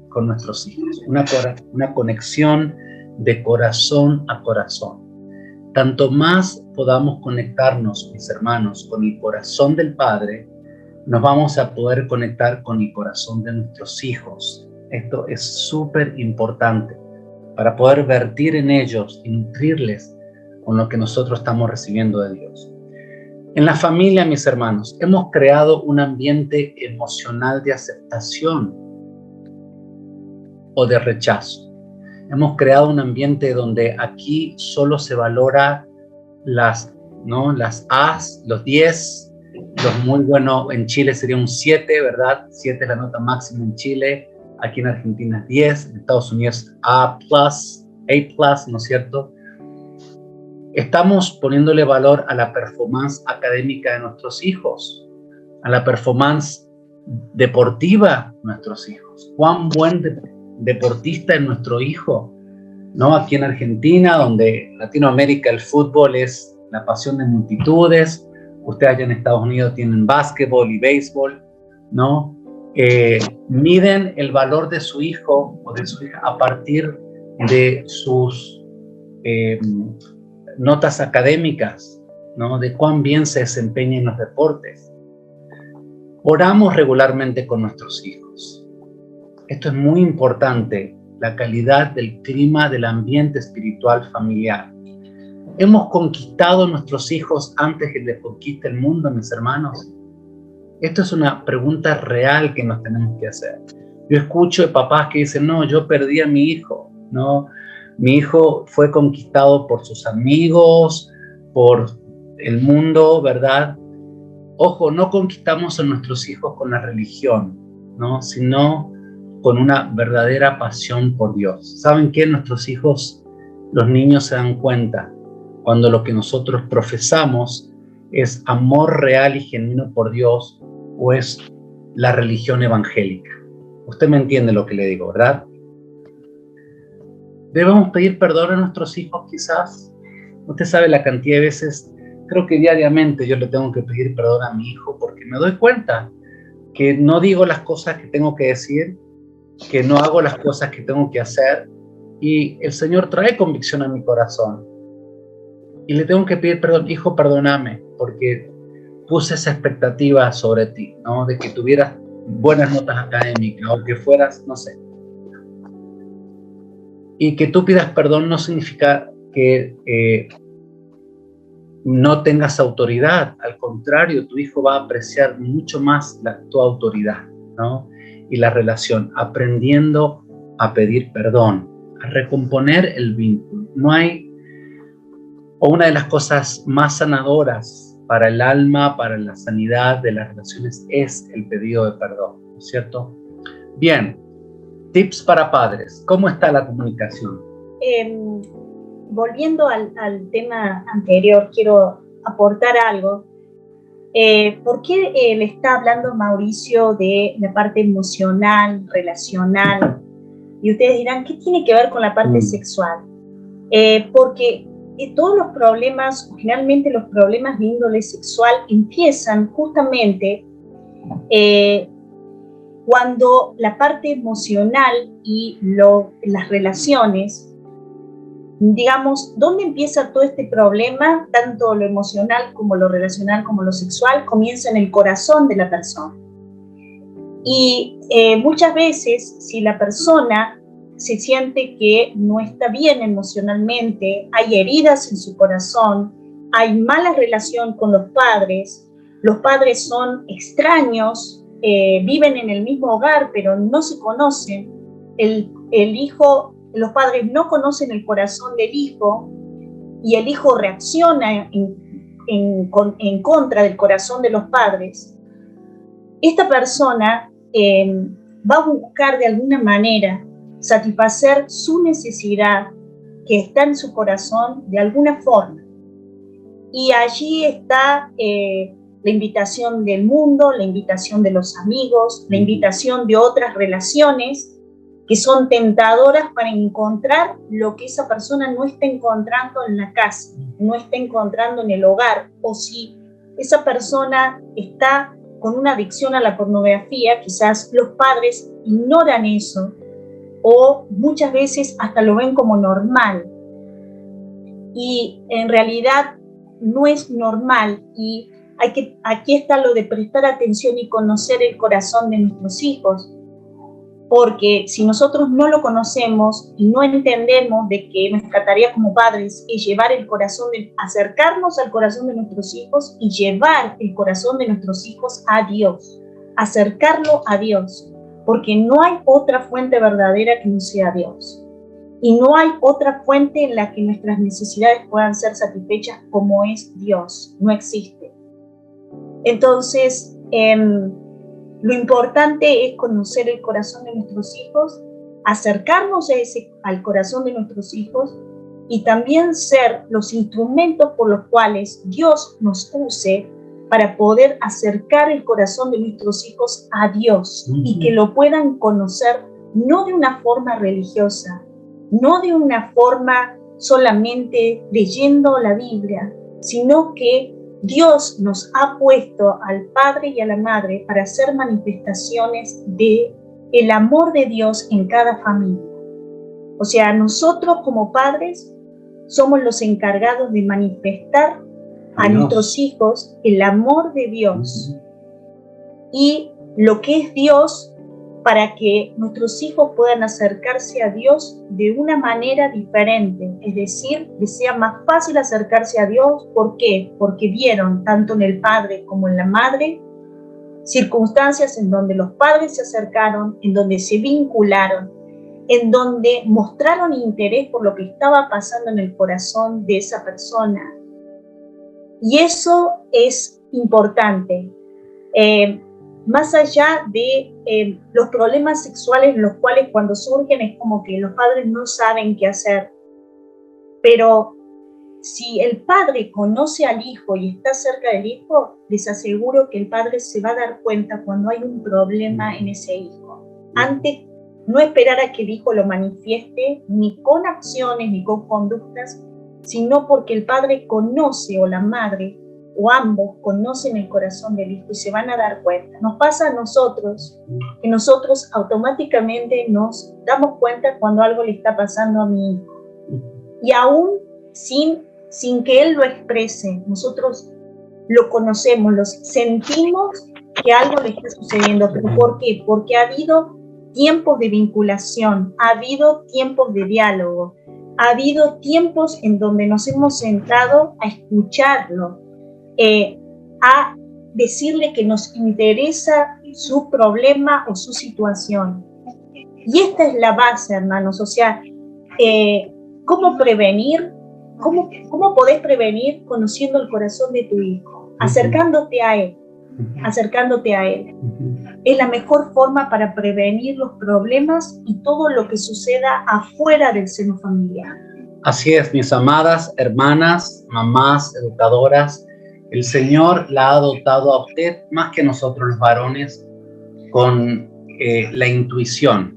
Speaker 2: con nuestros hijos? Una conexión de corazón a corazón. Tanto más podamos conectarnos, mis hermanos, con el corazón del Padre, nos vamos a poder conectar con el corazón de nuestros hijos. Esto es súper importante para poder vertir en ellos y nutrirles con lo que nosotros estamos recibiendo de Dios. En la familia, mis hermanos, hemos creado un ambiente emocional de aceptación o de rechazo. Hemos creado un ambiente donde aquí solo se valora las A's, los 10, los muy buenos. En Chile sería un 7, ¿verdad? 7 es la nota máxima en Chile. Aquí en Argentina es 10, en Estados Unidos A+, ¿no es cierto? Estamos poniéndole valor a la performance académica de nuestros hijos, a la performance deportiva de nuestros hijos. ¿Cuán buen deportista es nuestro hijo? ¿No? Aquí en Argentina, donde en Latinoamérica el fútbol es la pasión de multitudes. Ustedes allá en Estados Unidos tienen básquetbol y béisbol, ¿no? Miden el valor de su hijo o de su hija a partir de sus notas académicas, ¿no? De cuán bien se desempeña en los deportes. Oramos regularmente con nuestros hijos. Esto es muy importante, la calidad del clima, del ambiente espiritual familiar. ¿Hemos conquistado a nuestros hijos antes que les conquiste el mundo, mis hermanos? Esto es una pregunta real que nos tenemos que hacer. Yo escucho de papás que dicen, no, yo perdí a mi hijo, ¿no? Mi hijo fue conquistado por sus amigos, por el mundo, ¿verdad? Ojo, no conquistamos a nuestros hijos con la religión, ¿no? Sino con una verdadera pasión por Dios. ¿Saben qué? Nuestros hijos, los niños se dan cuenta cuando lo que nosotros profesamos es amor real y genuino por Dios o es la religión evangélica. Usted me entiende lo que le digo, ¿verdad? ¿Debemos pedir perdón a nuestros hijos quizás? Usted sabe la cantidad de veces, creo que diariamente yo le tengo que pedir perdón a mi hijo porque me doy cuenta que no digo las cosas que tengo que decir, que no hago las cosas que tengo que hacer y el Señor trae convicción a mi corazón. Y le tengo que pedir perdón, hijo, perdóname, porque puse esa expectativa sobre ti, ¿no? De que tuvieras buenas notas académicas o que fueras, no sé. Y que tú pidas perdón no significa que no tengas autoridad. Al contrario, tu hijo va a apreciar mucho más tu autoridad, ¿no? Y la relación, aprendiendo a pedir perdón, a recomponer el vínculo. No hay, o una de las cosas más sanadoras para el alma, para la sanidad de las relaciones es el pedido de perdón, ¿no es cierto? Bien, tips para padres. ¿Cómo está la comunicación?
Speaker 3: Volviendo al tema anterior, quiero aportar algo. ¿Por qué le está hablando Mauricio de la parte emocional, relacional? Y ustedes dirán, ¿qué tiene que ver con la parte sexual? Porque todos los problemas, generalmente los problemas de índole sexual, empiezan justamente cuando la parte emocional y las relaciones, digamos, ¿dónde empieza todo este problema? Tanto lo emocional como lo relacional como lo sexual, comienza en el corazón de la persona. Y muchas veces, si la persona se siente que no está bien emocionalmente, hay heridas en su corazón, hay mala relación con los padres son extraños, viven en el mismo hogar, pero no se conocen, los padres no conocen el corazón del hijo, y el hijo reacciona en contra del corazón de los padres, esta persona va a buscar de alguna manera satisfacer su necesidad que está en su corazón de alguna forma. Y allí está la invitación del mundo, la invitación de los amigos, la invitación de otras relaciones que son tentadoras para encontrar lo que esa persona no está encontrando en la casa, no está encontrando en el hogar, o si esa persona está con una adicción a la pornografía, quizás los padres ignoran eso o muchas veces hasta lo ven como normal. Y en realidad no es normal, y aquí está lo de prestar atención y conocer el corazón de nuestros hijos, porque si nosotros no lo conocemos y no entendemos de que nuestra tarea como padres es llevar el corazón, acercarnos al corazón de nuestros hijos y llevar el corazón de nuestros hijos a Dios, acercarlo a Dios, porque no hay otra fuente verdadera que no sea Dios. Y no hay otra fuente en la que nuestras necesidades puedan ser satisfechas como es Dios. No existe. Entonces, lo importante es conocer el corazón de nuestros hijos, acercarnos al corazón de nuestros hijos y también ser los instrumentos por los cuales Dios nos use para poder acercar el corazón de nuestros hijos a Dios y que lo puedan conocer no de una forma religiosa, no de una forma solamente leyendo la Biblia, sino que Dios nos ha puesto al Padre y a la Madre para hacer manifestaciones de el amor de Dios en cada familia. O sea, nosotros como padres somos los encargados de manifestar a nuestros hijos el amor de Dios y lo que es Dios, para que nuestros hijos puedan acercarse a Dios de una manera diferente, es decir, que sea más fácil acercarse a Dios. ¿Por qué? Porque vieron tanto en el padre como en la madre circunstancias en donde los padres se acercaron, en donde se vincularon, en donde mostraron interés por lo que estaba pasando en el corazón de esa persona. Y eso es importante. Más allá de los problemas sexuales, los cuales cuando surgen es como que los padres no saben qué hacer. Pero si el padre conoce al hijo y está cerca del hijo, les aseguro que el padre se va a dar cuenta cuando hay un problema en ese hijo. Antes, no esperar a que el hijo lo manifieste, ni con acciones ni con conductas, sino porque el padre conoce, o la madre, o ambos conocen el corazón del hijo y se van a dar cuenta. Nos pasa a nosotros, que nosotros automáticamente nos damos cuenta cuando algo le está pasando a mi hijo. Y aún sin que él lo exprese, nosotros lo conocemos, lo sentimos que algo le está sucediendo. ¿Pero por qué? Porque ha habido tiempos de vinculación, ha habido tiempos de diálogo, ha habido tiempos en donde nos hemos sentado a escucharlo, a decirle que nos interesa su problema o su situación. Y esta es la base, hermanos. O sea, ¿cómo prevenir? ¿Cómo podés prevenir? Conociendo el corazón de tu hijo, acercándote a él, acercándote a él. Es la mejor forma para prevenir los problemas y todo lo que suceda afuera del seno familiar.
Speaker 2: Así es, mis amadas hermanas, mamás, educadoras. El Señor la ha dotado a usted, más que nosotros los varones, con la intuición.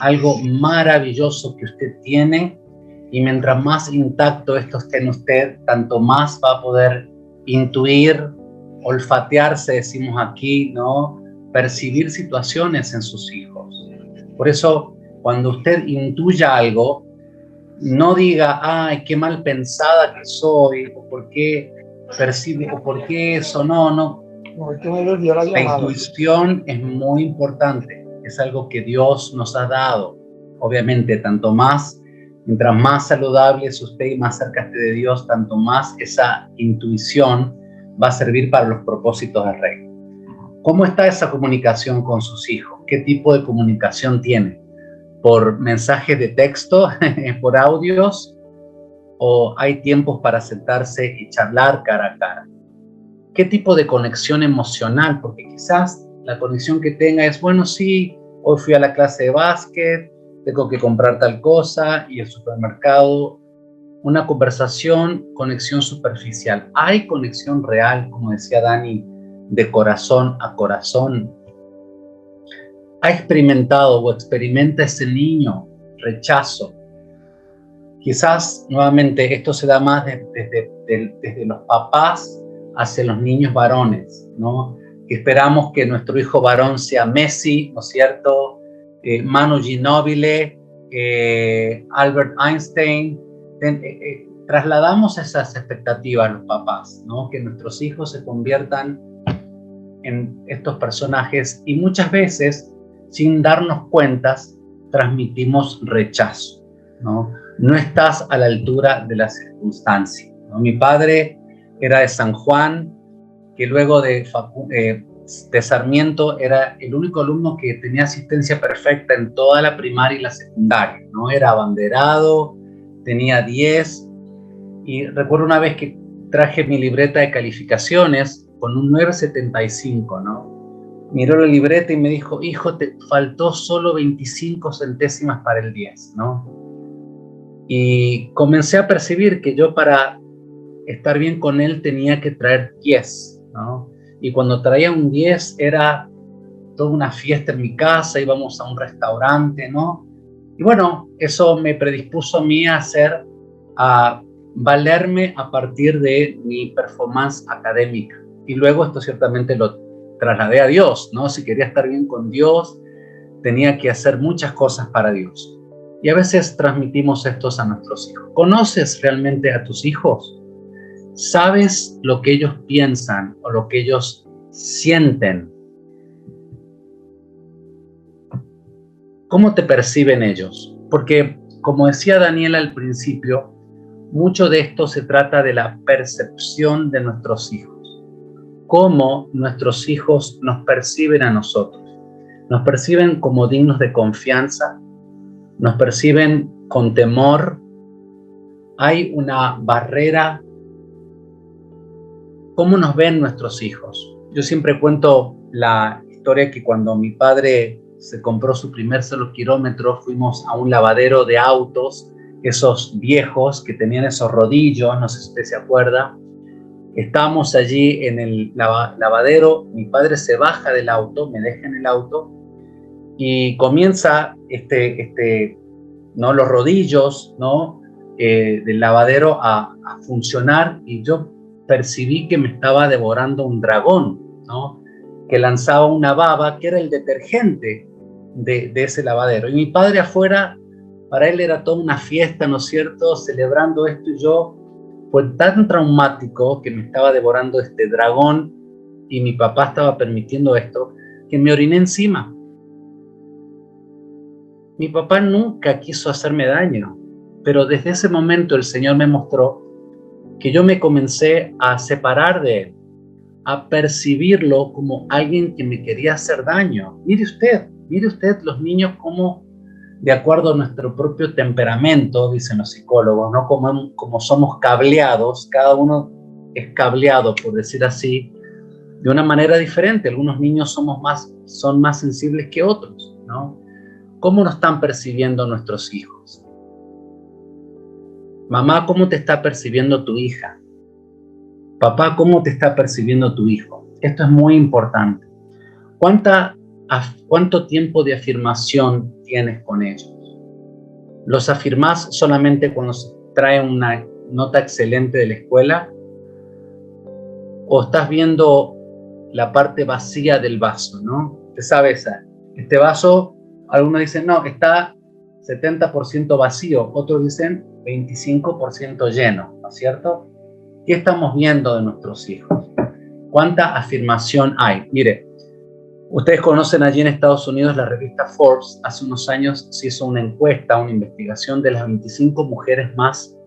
Speaker 2: Algo maravilloso que usted tiene, y mientras más intacto esto esté en usted, tanto más va a poder intuir, olfatearse, decimos aquí, ¿no? Percibir situaciones en sus hijos. Por eso, cuando usted intuya algo, no diga, ay, qué mal pensada que soy, o por qué percibe, o por qué eso, no. La intuición es muy importante, es algo que Dios nos ha dado. Obviamente, mientras más saludable es usted y más cerca esté de Dios, tanto más esa intuición va a servir para los propósitos del reino. ¿Cómo está esa comunicación con sus hijos? ¿Qué tipo de comunicación tiene? ¿Por mensajes de texto, por audios? ¿O hay tiempos para sentarse y charlar cara a cara? ¿Qué tipo de conexión emocional? Porque quizás la conexión que tenga es, bueno, sí, hoy fui a la clase de básquet, tengo que comprar tal cosa y el supermercado. Una conversación, conexión superficial. ¿Hay conexión real, como decía Dani, de corazón a corazón? ¿Ha experimentado o experimenta ese niño rechazo? Quizás, nuevamente, esto se da más desde los papás hacia los niños varones, ¿no? Que esperamos que nuestro hijo varón sea Messi, ¿no es cierto? Manu Ginóbili, Albert Einstein. Trasladamos esas expectativas a los papás, ¿no? Que nuestros hijos se conviertan en estos personajes y muchas veces, sin darnos cuentas, transmitimos rechazo, ¿no? No estás a la altura de la circunstancia, ¿no? Mi padre era de San Juan, que luego de Sarmiento era el único alumno que tenía asistencia perfecta en toda la primaria y la secundaria, ¿no? Era abanderado, tenía 10, y recuerdo una vez que traje mi libreta de calificaciones con un 9.75, ¿no? Miró la libreta y me dijo, hijo, te faltó solo 25 centésimas para el 10, ¿no? Y comencé a percibir que yo para estar bien con él tenía que traer 10, ¿no? Y cuando traía un 10 era toda una fiesta en mi casa, íbamos a un restaurante, ¿no? Y bueno, eso me predispuso a mí a valerme a partir de mi performance académica. Y luego esto ciertamente lo trasladé a Dios, ¿no? Si quería estar bien con Dios, tenía que hacer muchas cosas para Dios. Y a veces transmitimos esto a nuestros hijos. ¿Conoces realmente a tus hijos? ¿Sabes lo que ellos piensan o lo que ellos sienten? ¿Cómo te perciben ellos? Porque, como decía Daniela al principio, mucho de esto se trata de la percepción de nuestros hijos. Cómo nuestros hijos nos perciben a nosotros. Nos perciben como dignos de confianza, nos perciben con temor. Hay una barrera. ¿Cómo nos ven nuestros hijos? Yo siempre cuento la historia que cuando mi padre se compró su primer 0 kilómetro, fuimos a un lavadero de autos, esos viejos que tenían esos rodillos, no sé si usted se acuerda. Estábamos allí en el lavadero, mi padre se baja del auto, me deja en el auto y comienza ¿no? los rodillos, ¿no? Del lavadero a funcionar, y yo percibí que me estaba devorando un dragón, ¿no? Que lanzaba una baba, que era el detergente de ese lavadero. Y mi padre afuera, para él era toda una fiesta, ¿no es cierto?, celebrando esto, y yo fue tan traumático que me estaba devorando este dragón y mi papá estaba permitiendo esto, que me oriné encima. Mi papá nunca quiso hacerme daño, pero desde ese momento el Señor me mostró que yo me comencé a separar de Él, a percibirlo como alguien que me quería hacer daño. Mire usted los niños como, de acuerdo a nuestro propio temperamento, dicen los psicólogos, ¿no? Como somos cableados, cada uno es cableado, por decir así, de una manera diferente. Algunos niños son más sensibles que otros, ¿no? ¿Cómo nos están percibiendo nuestros hijos? Mamá, ¿cómo te está percibiendo tu hija? Papá, ¿cómo te está percibiendo tu hijo? Esto es muy importante. ¿Cuánto tiempo de afirmación tienes con ellos? ¿Los afirmás solamente cuando se trae una nota excelente de la escuela? ¿O estás viendo la parte vacía del vaso, ¿no? Usted sabe este vaso, algunos dicen, no, está 70% vacío, otros dicen 25% lleno, ¿no es cierto? ¿Qué estamos viendo de nuestros hijos? ¿Cuánta afirmación hay? Mire, ustedes conocen allí en Estados Unidos la revista Forbes. Hace unos años se hizo una encuesta, una investigación de las 25 mujeres más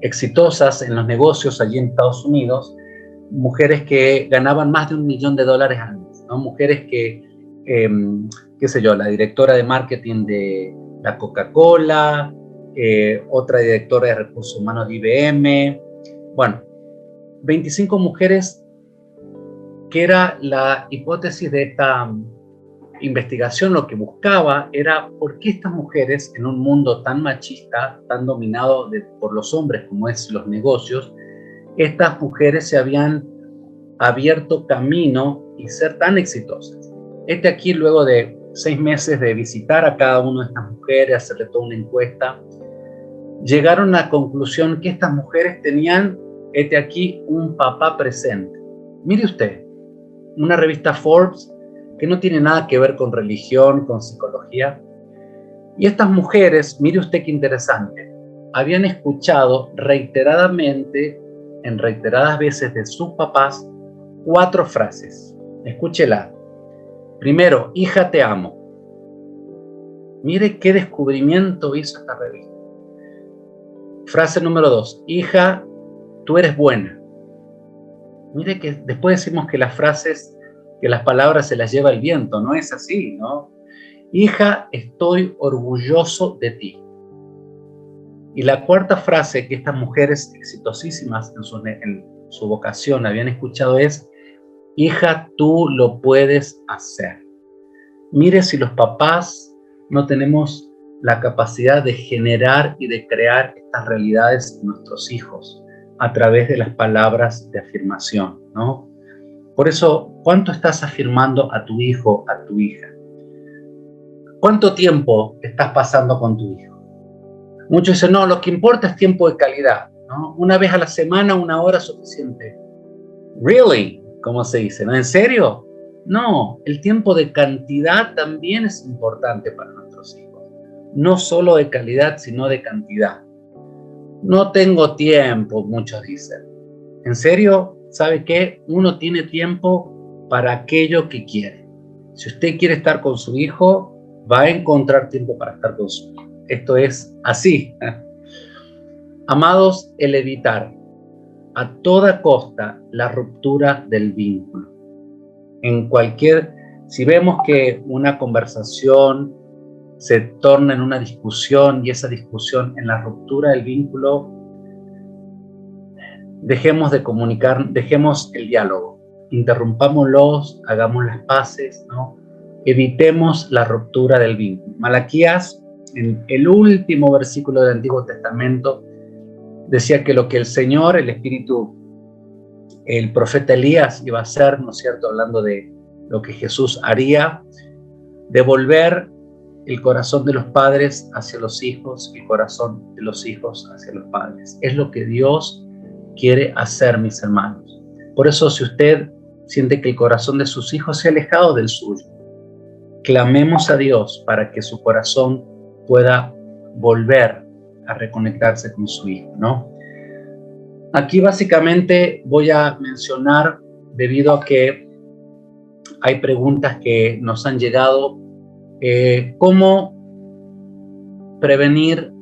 Speaker 2: exitosas en los negocios allí en Estados Unidos, mujeres que ganaban más de $1 millón al mes, ¿no? Mujeres que, qué sé yo, la directora de marketing de la Coca-Cola, otra directora de recursos humanos de IBM, bueno, 25 mujeres, que era la hipótesis de esta investigación. Lo que buscaba era por qué estas mujeres, en un mundo tan machista, tan dominado por los hombres como es los negocios, estas mujeres se habían abierto camino y ser tan exitosas. Aquí, luego de 6 meses de visitar a cada una de estas mujeres, hacerle toda una encuesta, llegaron a la conclusión que estas mujeres tenían, aquí, un papá presente. Mire usted, una revista Forbes que no tiene nada que ver con religión, con psicología. Y estas mujeres, mire usted qué interesante, habían escuchado reiteradamente, en reiteradas veces de sus papás, 4 frases. Escúchela. Primero, hija, te amo. Mire qué descubrimiento hizo esta revista. Frase número 2, hija, tú eres buena. Mire que después decimos que las frases, que las palabras se las lleva el viento. No es así, ¿no? Hija, estoy orgulloso de ti. Y la 4ª frase que estas mujeres exitosísimas en su vocación habían escuchado es: hija, tú lo puedes hacer. Mire si los papás no tenemos la capacidad de generar y de crear estas realidades en nuestros hijos a través de las palabras de afirmación, ¿no? Por eso, ¿cuánto estás afirmando a tu hijo, a tu hija? ¿Cuánto tiempo estás pasando con tu hijo? Muchos dicen, no, lo que importa es tiempo de calidad, ¿no? Una vez a la semana, 1 hora es suficiente. ¿Really? ¿Cómo se dice? ¿No? ¿En serio? No, el tiempo de cantidad también es importante para nuestros hijos. No solo de calidad, sino de cantidad. No tengo tiempo, muchos dicen. ¿En serio? ¿Sabe qué? Uno tiene tiempo para aquello que quiere. Si usted quiere estar con su hijo, va a encontrar tiempo para estar con su hijo. Esto es así. Amados, el evitar a toda costa la ruptura del vínculo. Si vemos que una conversación se torna en una discusión y esa discusión en la ruptura del vínculo, dejemos de comunicar, dejemos el diálogo, interrumpámoslos, hagamos las paces, ¿no? Evitemos la ruptura del vínculo. Malaquías, en el último versículo del Antiguo Testamento, decía que lo que el Señor, el Espíritu, el profeta Elías iba a hacer, ¿no es cierto?, hablando de lo que Jesús haría, devolver el corazón de los padres hacia los hijos, el corazón de los hijos hacia los padres. Es lo que Dios quiere hacer, mis hermanos. Por eso, si usted siente que el corazón de sus hijos se ha alejado del suyo, clamemos a Dios para que su corazón pueda volver a reconectarse con su hijo, ¿no? Aquí básicamente voy a mencionar, debido a que hay preguntas que nos han llegado, cómo prevenir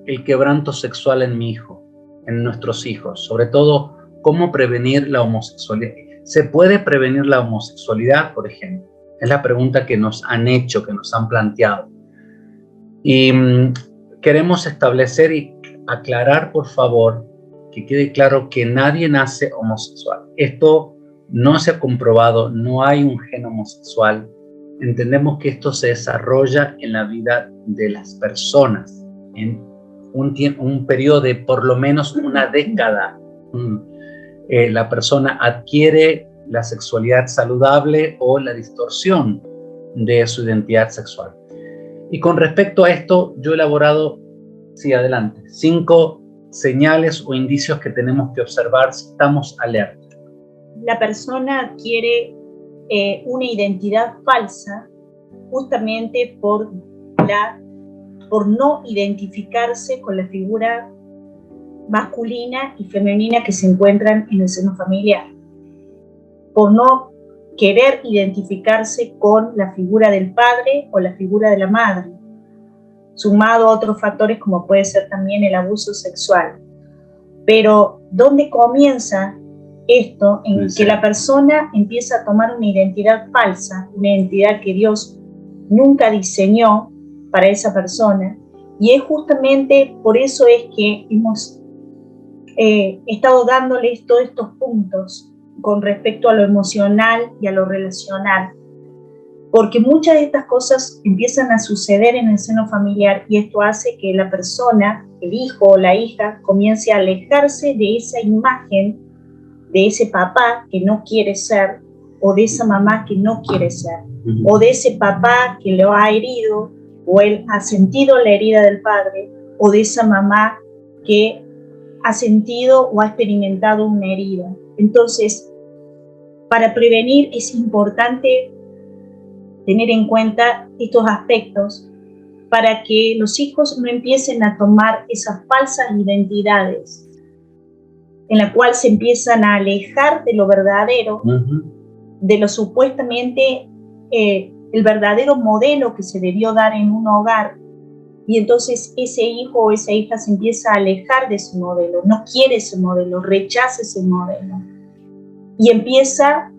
Speaker 2: el quebranto sexual en mi hijo, en nuestros hijos, sobre todo cómo prevenir la homosexualidad. ¿Se puede prevenir la homosexualidad, por ejemplo? Es la pregunta que nos han hecho, que nos han planteado. Y queremos establecer y aclarar, por favor, que quede claro que nadie nace homosexual. Esto no se ha comprobado, no hay un gen homosexual. Entendemos que esto se desarrolla en la vida de las personas, en un periodo de por lo menos una década. La persona adquiere la sexualidad saludable o la distorsión de su identidad sexual. Y con respecto a esto, yo he elaborado, sí, adelante, 5 señales o indicios que tenemos que observar si estamos alerta.
Speaker 3: La persona adquiere una identidad falsa justamente por no identificarse con la figura masculina y femenina que se encuentran en el seno familiar. por no querer identificarse con la figura del padre o la figura de la madre, sumado a otros factores como puede ser también el abuso sexual. Pero ¿dónde comienza esto? En que la persona empieza a tomar una identidad falsa, una identidad que Dios nunca diseñó para esa persona, y es justamente por eso es que hemos estado dándoles todos estos puntos con respecto a lo emocional y a lo relacional, porque muchas de estas cosas empiezan a suceder en el seno familiar y esto hace que la persona, el hijo o la hija, comience a alejarse de esa imagen, de ese papá que no quiere ser, o de esa mamá que no quiere ser, o de ese papá que lo ha herido, o él ha sentido la herida del padre, o de esa mamá que ha sentido o ha experimentado una herida. Entonces, para prevenir es importante tener en cuenta estos aspectos para que los hijos no empiecen a tomar esas falsas identidades en la cual se empiezan a alejar de lo verdadero, de lo supuestamente el verdadero modelo que se debió dar en un hogar, y entonces ese hijo o esa hija se empieza a alejar de ese modelo, no quiere ese modelo, rechaza ese modelo y empieza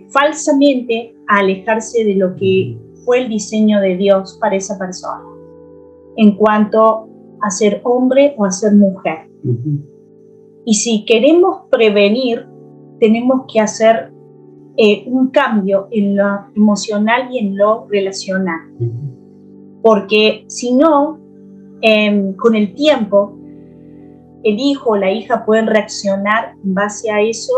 Speaker 3: falsamente a alejarse de lo que fue el diseño de Dios para esa persona en cuanto a ser hombre o a ser mujer. Y si queremos prevenir, tenemos que hacer un cambio en lo emocional y en lo relacional. Porque si no, con el tiempo, el hijo o la hija pueden reaccionar en base a eso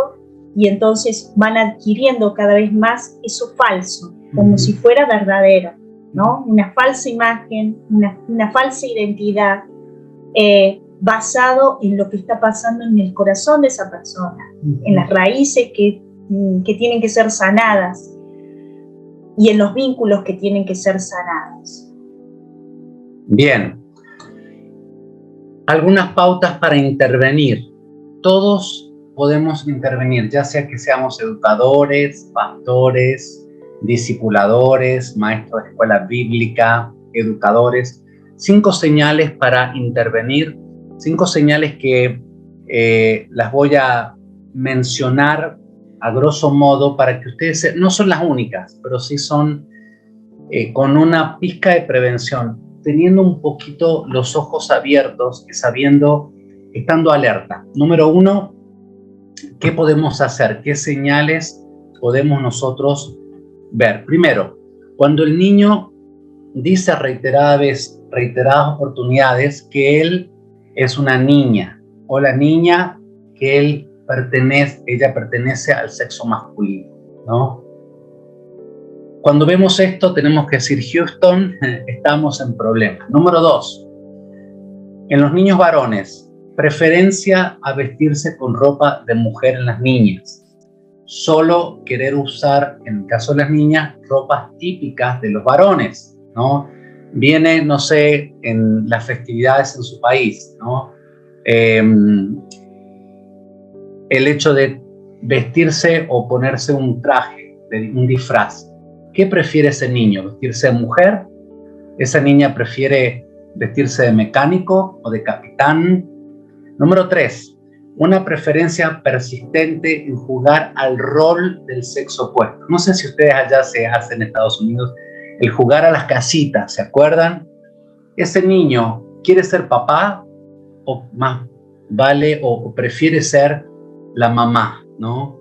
Speaker 3: y entonces van adquiriendo cada vez más eso falso, como si fuera verdadero, ¿no? Una falsa imagen, una falsa identidad, basado en lo que está pasando en el corazón de esa persona, en las raíces que tienen que ser sanadas y en los vínculos que tienen que ser sanados.
Speaker 2: Bien. Algunas pautas para intervenir. Todos podemos intervenir, ya sea que seamos educadores, pastores, discipuladores, maestros de escuela bíblica, educadores. 5 señales para intervenir, 5 señales que las voy a mencionar a grosso modo para que ustedes, no son las únicas, pero sí son con una pizca de prevención, teniendo un poquito los ojos abiertos y sabiendo, estando alerta. Número 1, ¿qué podemos hacer? ¿Qué señales podemos nosotros ver? Primero, cuando el niño dice reiteradas oportunidades que él es una niña, o la niña que ella pertenece al sexo masculino, ¿no? Cuando vemos esto tenemos que decir, Houston, estamos en problemas. Número 2, en los niños varones, preferencia a vestirse con ropa de mujer en las niñas. Solo querer usar, en el caso de las niñas, ropas típicas de los varones, ¿no? Viene, no sé, en las festividades en su país, ¿no? El hecho de vestirse o ponerse un traje, un disfraz. ¿Qué prefiere ese niño? ¿Vestirse de mujer? ¿Esa niña prefiere vestirse de mecánico o de capitán? Número 3, una preferencia persistente en jugar al rol del sexo opuesto. No sé si ustedes allá se hace en Estados Unidos el jugar a las casitas, ¿se acuerdan? Ese niño quiere ser papá o más vale o prefiere ser la mamá, ¿no?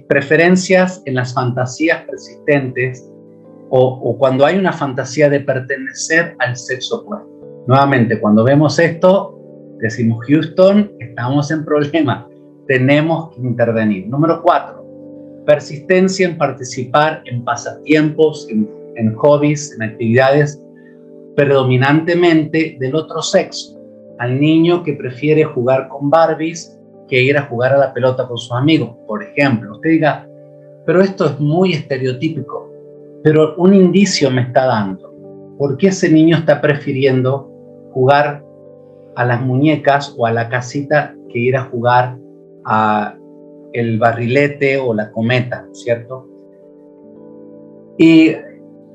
Speaker 2: Preferencias en las fantasías persistentes o cuando hay una fantasía de pertenecer al sexo opuesto. Nuevamente, cuando vemos esto, decimos, Houston, estamos en problema, tenemos que intervenir. Número 4, persistencia en participar en pasatiempos, en hobbies, en actividades predominantemente del otro sexo. Al niño que prefiere jugar con Barbies que ir a jugar a la pelota con sus amigos, por ejemplo. Usted diga, pero esto es muy estereotípico, pero un indicio me está dando. ¿Por qué ese niño está prefiriendo jugar a las muñecas o a la casita que ir a jugar el barrilete o la cometa, ¿cierto? Y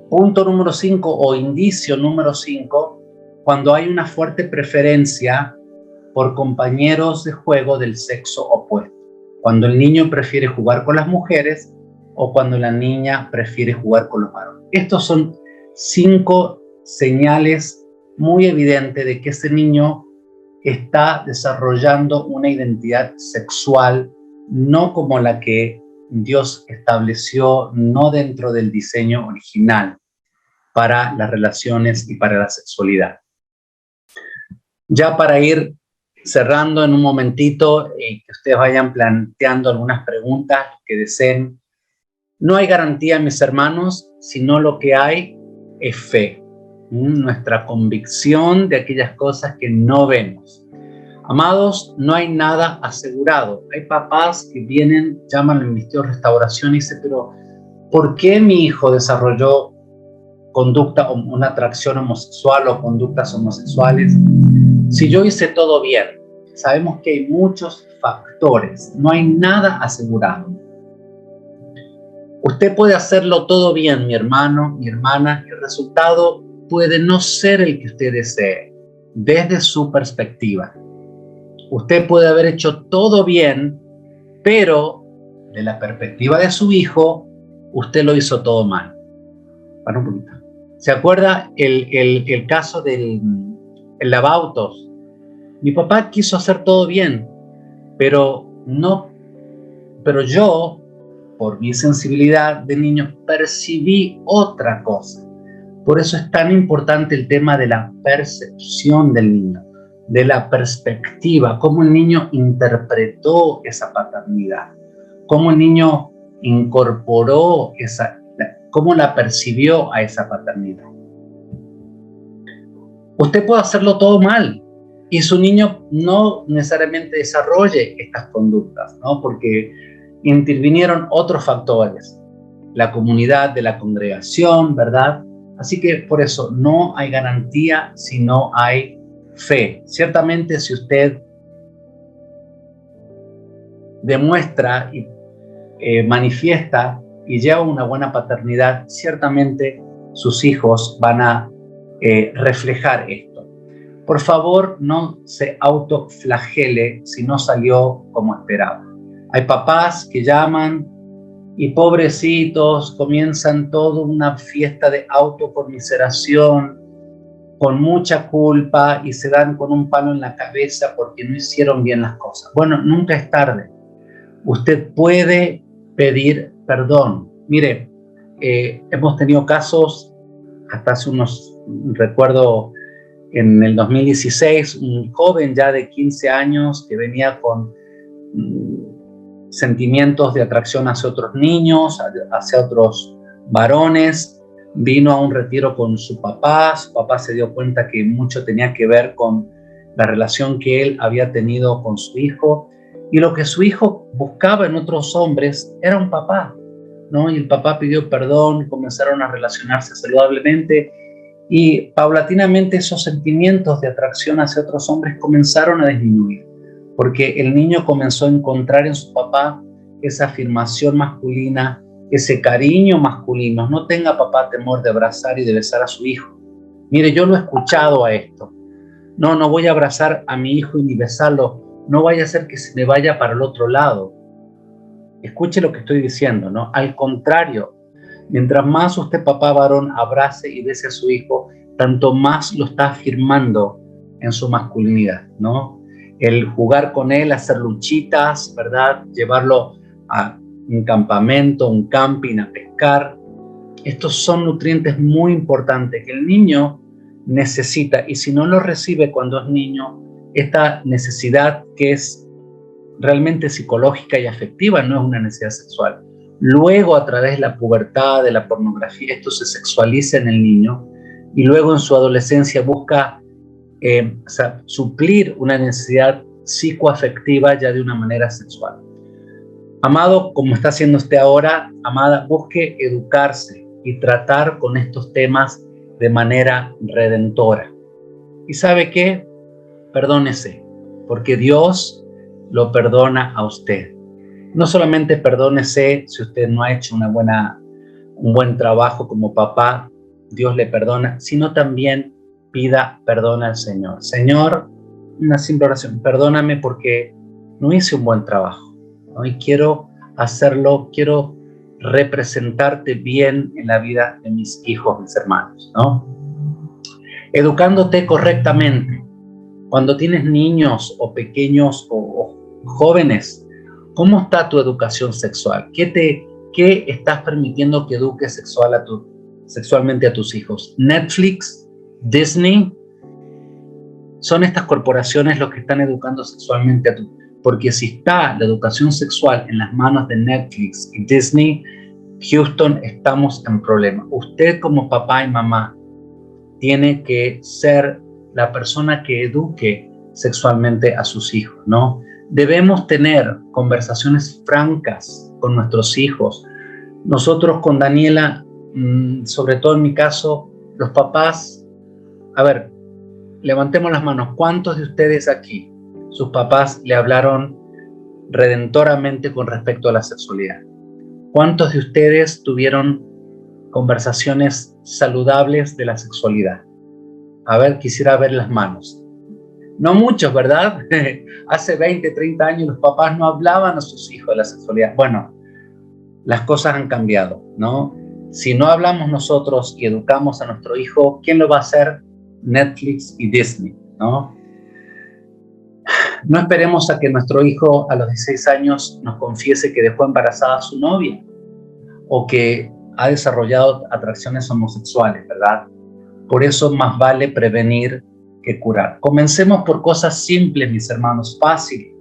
Speaker 2: punto número 5 o indicio número 5, cuando hay una fuerte preferencia por compañeros de juego del sexo opuesto. Cuando el niño prefiere jugar con las mujeres o cuando la niña prefiere jugar con los varones. Estos son 5 señales muy evidentes de que ese niño está desarrollando una identidad sexual no como la que Dios estableció, no dentro del diseño original para las relaciones y para la sexualidad. Ya para ir cerrando en un momentito y que ustedes vayan planteando algunas preguntas que deseen. No hay garantía, mis hermanos, sino lo que hay es fe, nuestra convicción de aquellas cosas que no vemos. Amados, no hay nada asegurado. Hay papás que vienen, llaman al Ministerio de Restauración y dicen, pero ¿por qué mi hijo desarrolló conducta, una atracción homosexual o conductas homosexuales? Si yo hice todo bien. Sabemos que hay muchos factores, no hay nada asegurado. Usted puede hacerlo todo bien, mi hermano, mi hermana, y el resultado puede no ser el que usted desee, desde su perspectiva. Usted puede haber hecho todo bien, pero de la perspectiva de su hijo, usted lo hizo todo mal. Para un poquito. ¿Se acuerda el caso del lavautos? Mi papá quiso hacer todo bien, pero yo, por mi sensibilidad de niño, percibí otra cosa. Por eso es tan importante el tema de la percepción del niño, de la perspectiva, cómo el niño interpretó esa paternidad, cómo el niño incorporó cómo la percibió a esa paternidad. Usted puede hacerlo todo mal y su niño no necesariamente desarrolle estas conductas, ¿no? Porque intervinieron otros factores, la comunidad de la congregación, ¿verdad? Así que por eso no hay garantía si no hay fe. Ciertamente si usted demuestra y manifiesta y lleva una buena paternidad, ciertamente sus hijos van a reflejar esto. Por favor, no se autoflagele si no salió como esperaba. Hay papás que llaman y pobrecitos comienzan toda una fiesta de autoconmiseración con mucha culpa y se dan con un palo en la cabeza porque no hicieron bien las cosas. Bueno, nunca es tarde. Usted puede pedir perdón. Mire, hemos tenido casos, hasta hace recuerdo en el 2016, un joven ya de 15 años que venía con sentimientos de atracción hacia otros niños, hacia otros varones, vino a un retiro con su papá se dio cuenta que mucho tenía que ver con la relación que él había tenido con su hijo, y lo que su hijo buscaba en otros hombres era un papá, ¿no? Y el papá pidió perdón, comenzaron a relacionarse saludablemente, y paulatinamente esos sentimientos de atracción hacia otros hombres comenzaron a disminuir, porque el niño comenzó a encontrar en su papá esa afirmación masculina, ese cariño masculino. No tenga papá temor de abrazar y de besar a su hijo. Mire, yo lo he escuchado a esto. No voy a abrazar a mi hijo y ni besarlo. No vaya a ser que se me vaya para el otro lado. Escuche lo que estoy diciendo, ¿no? Al contrario, mientras más usted, papá varón, abrace y bese a su hijo, tanto más lo está afirmando en su masculinidad, ¿no? El jugar con él, hacer luchitas, ¿verdad? Llevarlo a un campamento, un camping, a pescar. Estos son nutrientes muy importantes que el niño necesita, y si no lo recibe cuando es niño, esta necesidad que es realmente psicológica y afectiva, no es una necesidad sexual. Luego, a través de la pubertad, de la pornografía, esto se sexualiza en el niño, y luego en su adolescencia busca suplir una necesidad psicoafectiva ya de una manera sexual. Amado, como está haciendo usted ahora, amada, busque educarse y tratar con estos temas de manera redentora. ¿Y sabe qué? Perdónese, porque Dios lo perdona a usted. No solamente perdónese si usted no ha hecho un buen trabajo como papá, Dios le perdona, sino también pida perdón al Señor. Señor, una simple oración, perdóname porque no hice un buen trabajo, ¿no? Y quiero hacerlo, quiero representarte bien en la vida de mis hijos, mis hermanos, ¿no? Educándote correctamente. Cuando tienes niños o pequeños o jóvenes, ¿cómo está tu educación sexual? ¿Qué estás permitiendo que eduque sexualmente a tus hijos? Netflix, Disney, son estas corporaciones los que están educando sexualmente a tu... Porque si está la educación sexual en las manos de Netflix y Disney, Houston, estamos en problema. Usted como papá y mamá tiene que ser la persona que eduque sexualmente a sus hijos, ¿no? Debemos tener conversaciones francas con nuestros hijos. Nosotros con Daniela, sobre todo en mi caso, los papás, a ver, levantemos las manos. ¿Cuántos de ustedes aquí, sus papás le hablaron redentoramente con respecto a la sexualidad? ¿Cuántos de ustedes tuvieron conversaciones saludables de la sexualidad? A ver, quisiera ver las manos. No muchos, ¿verdad? Hace 20, 30 años los papás no hablaban a sus hijos de la sexualidad. Bueno, las cosas han cambiado, ¿no? Si no hablamos nosotros y educamos a nuestro hijo, ¿quién lo va a hacer? Netflix y Disney, ¿no? No esperemos a que nuestro hijo a los 16 años nos confiese que dejó embarazada a su novia o que ha desarrollado atracciones homosexuales, ¿verdad? Por eso más vale prevenir que curar. Comencemos por cosas simples, mis hermanos, fáciles,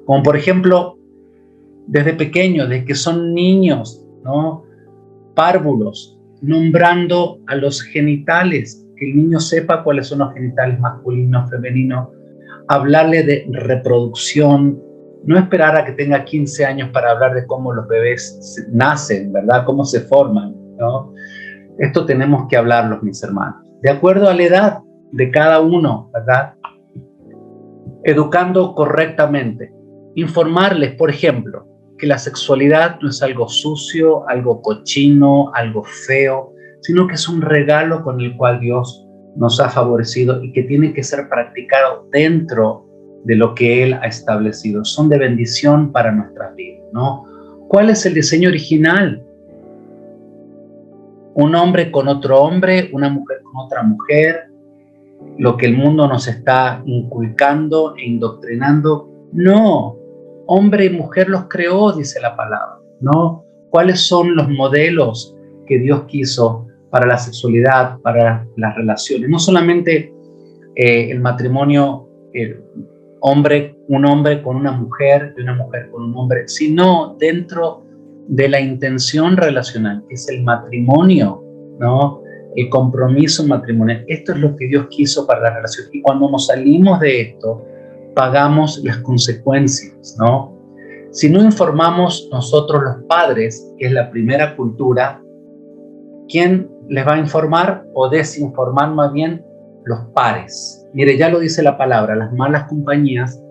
Speaker 2: como por ejemplo, desde pequeños, desde que son niños, ¿no? Párvulos, nombrando a los genitales, que el niño sepa cuáles son los genitales masculinos, femeninos, hablarle de reproducción, no esperar a que tenga 15 años para hablar de cómo los bebés nacen, ¿verdad? Cómo se forman, ¿no? Esto tenemos que hablarlo, mis hermanos, de acuerdo a la edad de cada uno, ¿verdad? Educando correctamente. Informarles, por ejemplo, que la sexualidad no es algo sucio, algo cochino, algo feo, sino que es un regalo con el cual Dios nos ha favorecido y que tiene que ser practicado dentro de lo que Él ha establecido. Son de bendición para nuestras vidas, ¿no? ¿Cuál es el diseño original? Un hombre con otro hombre, una mujer con otra mujer, lo que el mundo nos está inculcando e indoctrinando. No, hombre y mujer los creó, dice la palabra, ¿no? ¿Cuáles son los modelos que Dios quiso para la sexualidad, para las relaciones? No solamente el matrimonio, un hombre con una mujer y una mujer con un hombre, sino dentro de la intención relacional, que es el matrimonio, ¿no? El compromiso matrimonial. Esto es lo que Dios quiso para la relación. Y cuando nos salimos de esto, pagamos las consecuencias, ¿no? Si no informamos nosotros los padres, que es la primera cultura, ¿quién les va a informar o desinformar más bien? Los pares. Mire, ya lo dice la palabra, las malas compañías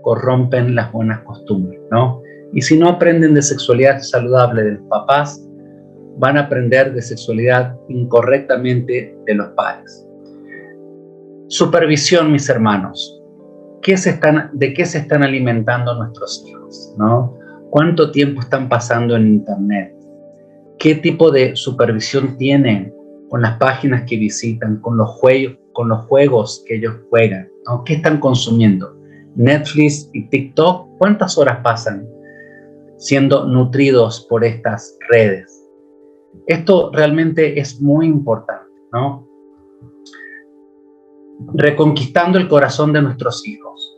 Speaker 2: corrompen las buenas costumbres, ¿no? Y si no aprenden de sexualidad saludable de los papás, van a aprender de sexualidad incorrectamente de los padres. Supervisión, mis hermanos. ¿De qué se están alimentando nuestros hijos, ¿no? ¿Cuánto tiempo están pasando en internet? ¿Qué tipo de supervisión tienen con las páginas que visitan, con los juegos que ellos juegan, ¿no? ¿Qué están consumiendo? Netflix y TikTok, ¿cuántas horas pasan siendo nutridos por estas redes? Esto realmente es muy importante, ¿no? Reconquistando el corazón de nuestros hijos.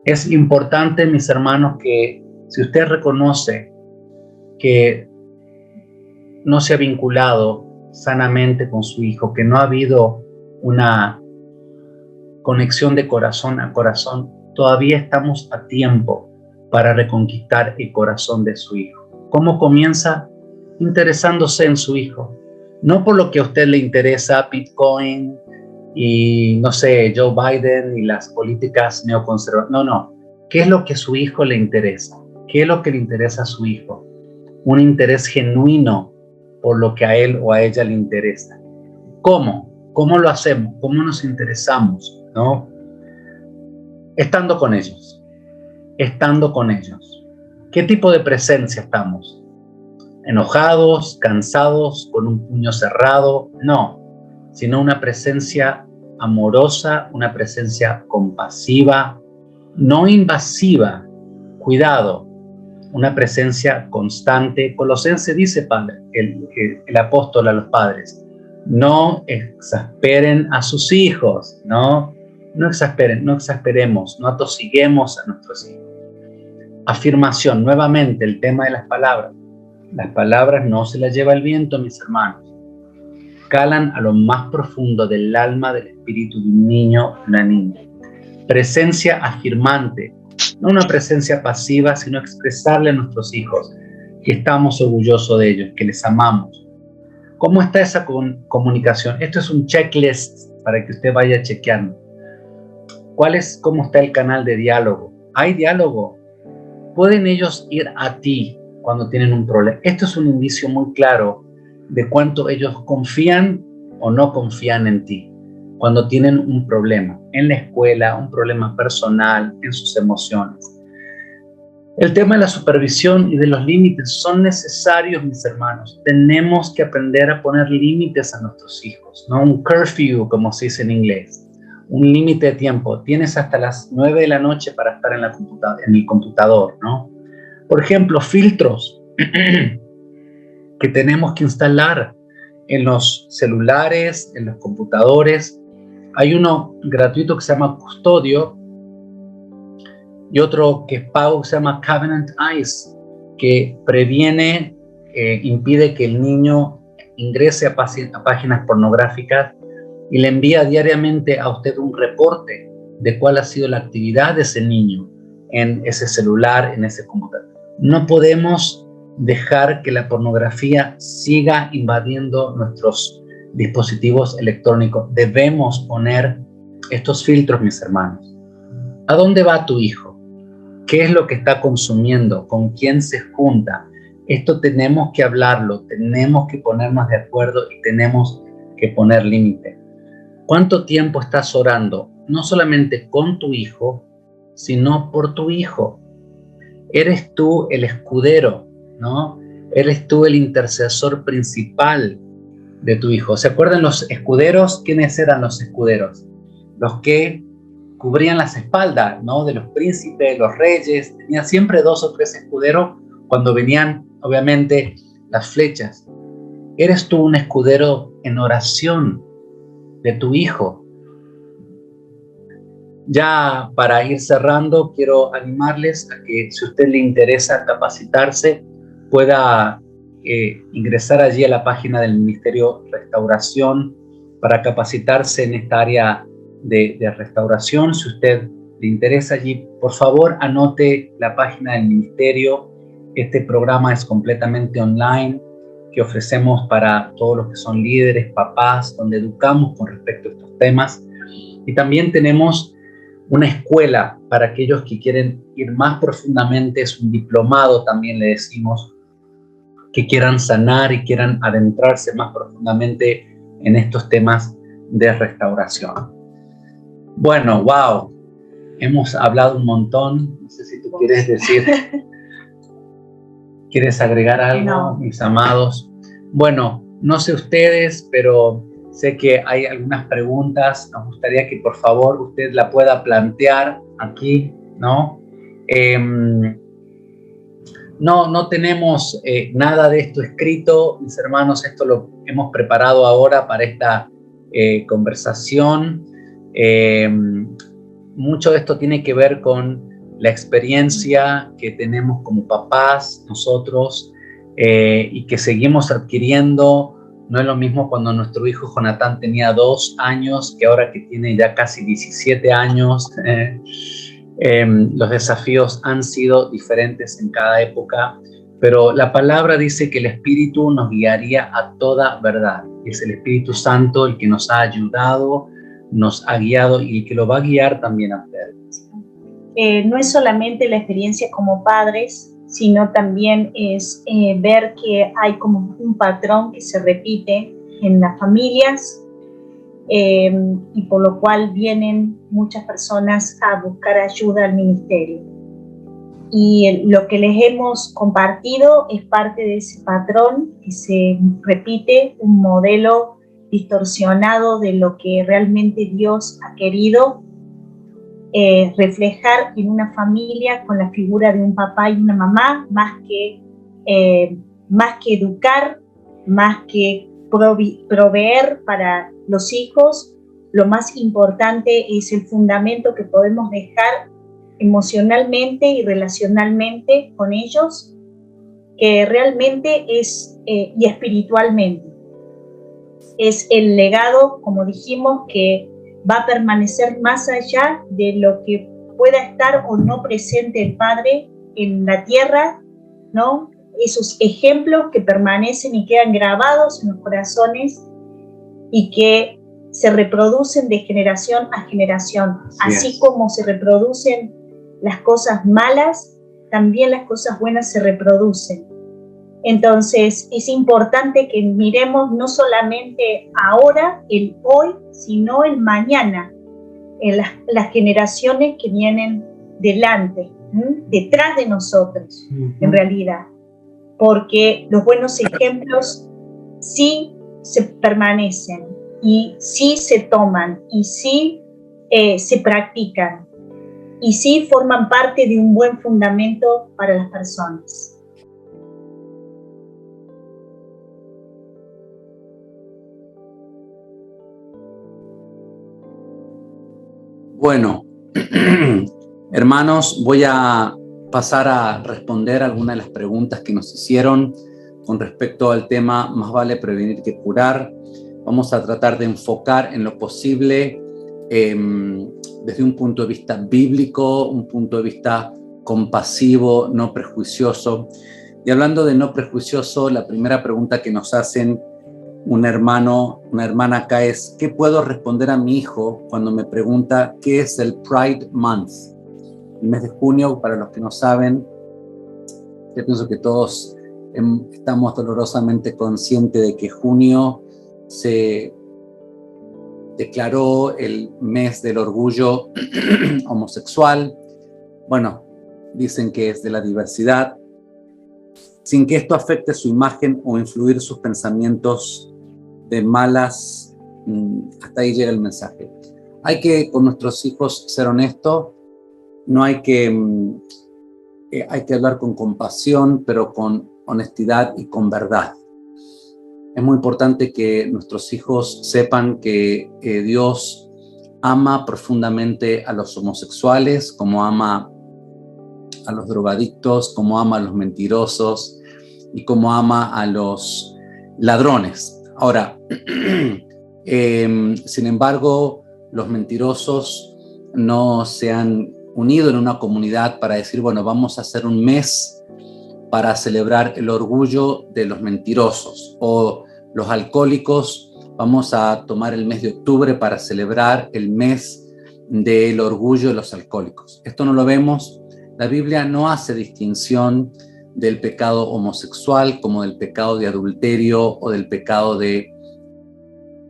Speaker 2: Es importante, mis hermanos, que si usted reconoce que no se ha vinculado sanamente con su hijo, que no ha habido una conexión de corazón a corazón, todavía estamos a tiempo para reconquistar el corazón de su hijo. ¿Cómo comienza? Interesándose en su hijo. No por lo que a usted le interesa, Bitcoin y, no sé, Joe Biden y las políticas neoconservadoras. No. ¿Qué es lo que a su hijo le interesa? ¿Qué es lo que le interesa a su hijo? Un interés genuino por lo que a él o a ella le interesa. ¿Cómo? ¿Cómo lo hacemos? ¿Cómo nos interesamos? ¿No? Estando con ellos. Estando con ellos. ¿Qué tipo de presencia estamos? ¿Enojados, cansados, con un puño cerrado? No, sino una presencia amorosa, una presencia compasiva, no invasiva. Cuidado, una presencia constante. Colosenses dice, el apóstol a los padres, no exasperen a sus hijos, no exasperemos, no atosiguemos a nuestros hijos. Afirmación, nuevamente el tema de las palabras. Las palabras no se las lleva el viento, mis hermanos. Calan a lo más profundo del alma, del espíritu de un niño, una niña. Presencia afirmante, no una presencia pasiva, sino expresarle a nuestros hijos que estamos orgullosos de ellos, que les amamos. ¿Cómo está esa comunicación? Esto es un checklist para que usted vaya chequeando. ¿Cómo está el canal de diálogo? ¿Hay diálogo? ¿Pueden ellos ir a ti cuando tienen un problema? Esto es un indicio muy claro de cuánto ellos confían o no confían en ti cuando tienen un problema en la escuela, un problema personal, en sus emociones. El tema de la supervisión y de los límites son necesarios, mis hermanos. Tenemos que aprender a poner límites a nuestros hijos, ¿no? Un curfew, como se dice en inglés, un límite de tiempo. Tienes hasta las 9 de la noche para estar en el computador, ¿no? Por ejemplo, filtros que tenemos que instalar en los celulares, en los computadores. Hay uno gratuito que se llama Custodio y otro que es pago que se llama Covenant Eyes, que previene, impide que el niño ingrese a páginas pornográficas y le envía diariamente a usted un reporte de cuál ha sido la actividad de ese niño en ese celular, en ese computador. No podemos dejar que la pornografía siga invadiendo nuestros dispositivos electrónicos. Debemos poner estos filtros, mis hermanos. ¿A dónde va tu hijo? ¿Qué es lo que está consumiendo? ¿Con quién se junta? Esto tenemos que hablarlo, tenemos que ponernos de acuerdo y tenemos que poner límite. ¿Cuánto tiempo estás orando? No solamente con tu hijo, sino por tu hijo. Eres tú el escudero, ¿no? Eres tú el intercesor principal de tu hijo. ¿Se acuerdan los escuderos? ¿Quiénes eran los escuderos? Los que cubrían las espaldas, ¿no? De los príncipes, los reyes. Tenían siempre 2 o 3 escuderos cuando venían, obviamente, las flechas. ¿Eres tú un escudero en oración de tu hijo? Ya para ir cerrando, quiero animarles a que si a usted le interesa capacitarse, pueda ingresar allí a la página del Ministerio Restauración para capacitarse en esta área de restauración. Si a usted le interesa allí, por favor, anote la página del Ministerio. Este programa es completamente online, que ofrecemos para todos los que son líderes, papás, donde educamos con respecto a estos temas. Y también tenemos una escuela para aquellos que quieren ir más profundamente, es un diplomado también le decimos, que quieran sanar y quieran adentrarse más profundamente en estos temas de restauración. Bueno, wow, hemos hablado un montón, no sé si tú quieres decir, ¿quieres agregar algo, no, mis amados? Bueno, no sé ustedes, pero sé que hay algunas preguntas, nos gustaría que por favor usted la pueda plantear aquí, ¿no? No tenemos nada de esto escrito, mis hermanos, esto lo hemos preparado ahora para esta conversación. Mucho de esto tiene que ver con la experiencia que tenemos como papás, nosotros, y que seguimos adquiriendo. No es lo mismo cuando nuestro hijo Jonathan tenía 2 años que ahora que tiene ya casi 17 años. Los desafíos han sido diferentes en cada época, pero la palabra dice que el Espíritu nos guiaría a toda verdad. Es el Espíritu Santo el que nos ha ayudado, nos ha guiado y el que lo va a guiar también a ustedes.
Speaker 3: No es solamente la experiencia como padres, sino también es ver que hay como un patrón que se repite en las familias, y por lo cual vienen muchas personas a buscar ayuda al ministerio. Y lo que les hemos compartido es parte de ese patrón que se repite, un modelo distorsionado de lo que realmente Dios ha querido reflejar en una familia con la figura de un papá y una mamá, más que educar, más que proveer para los hijos. Lo más importante es el fundamento que podemos dejar emocionalmente y relacionalmente con ellos, que realmente es, y espiritualmente, es el legado, como dijimos, que va a permanecer más allá de lo que pueda estar o no presente el Padre en la tierra, ¿no? Esos ejemplos que permanecen y quedan grabados en los corazones y que se reproducen de generación a generación. Así como se reproducen las cosas malas, también las cosas buenas se reproducen. Entonces es importante que miremos no solamente ahora, el hoy, sino el mañana, en las generaciones que vienen delante, detrás de nosotros, en realidad. Porque los buenos ejemplos sí se permanecen, y sí se toman, y sí se practican, y sí forman parte de un buen fundamento para las personas.
Speaker 2: Bueno, hermanos, voy a pasar a responder algunas de las preguntas que nos hicieron con respecto al tema más vale prevenir que curar. Vamos a tratar de enfocar en lo posible desde un punto de vista bíblico, un punto de vista compasivo, no prejuicioso. Y hablando de no prejuicioso, la primera pregunta que nos hacen un hermano, una hermana acá es: ¿qué puedo responder a mi hijo cuando me pregunta qué es el Pride Month? El mes de junio, para los que no saben, yo pienso que todos estamos dolorosamente conscientes de que junio se declaró el mes del orgullo homosexual. Bueno, dicen que es de la diversidad, sin que esto afecte su imagen o influir sus pensamientos de malas. Hasta ahí llega el mensaje. Hay que, con nuestros hijos, ser honestos. No hay que hablar con compasión, pero con honestidad y con verdad. Es muy importante que nuestros hijos sepan que Dios ama profundamente a los homosexuales, como ama a los drogadictos, como ama a los mentirosos y como ama a los ladrones. Ahora, sin embargo, los mentirosos no se han unido en una comunidad para decir, bueno, vamos a hacer un mes para celebrar el orgullo de los mentirosos, o los alcohólicos, vamos a tomar el mes de octubre para celebrar el mes del orgullo de los alcohólicos. Esto no lo vemos. La Biblia no hace distinción del pecado homosexual como del pecado de adulterio o del pecado de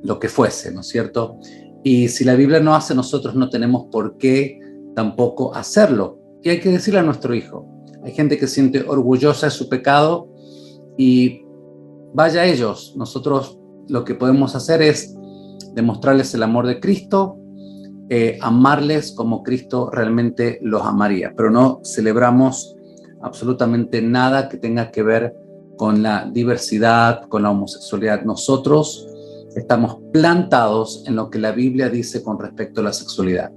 Speaker 2: lo que fuese, ¿no es cierto? Y si la Biblia no hace, nosotros no tenemos por qué tampoco hacerlo. Y hay que decirle a nuestro hijo. Hay gente que se siente orgullosa de su pecado y vaya a ellos. Nosotros lo que podemos hacer es demostrarles el amor de Cristo, amarles como Cristo realmente los amaría, pero no celebramos absolutamente nada que tenga que ver con la diversidad, con la homosexualidad. Nosotros estamos plantados en lo que la Biblia dice con respecto a la sexualidad.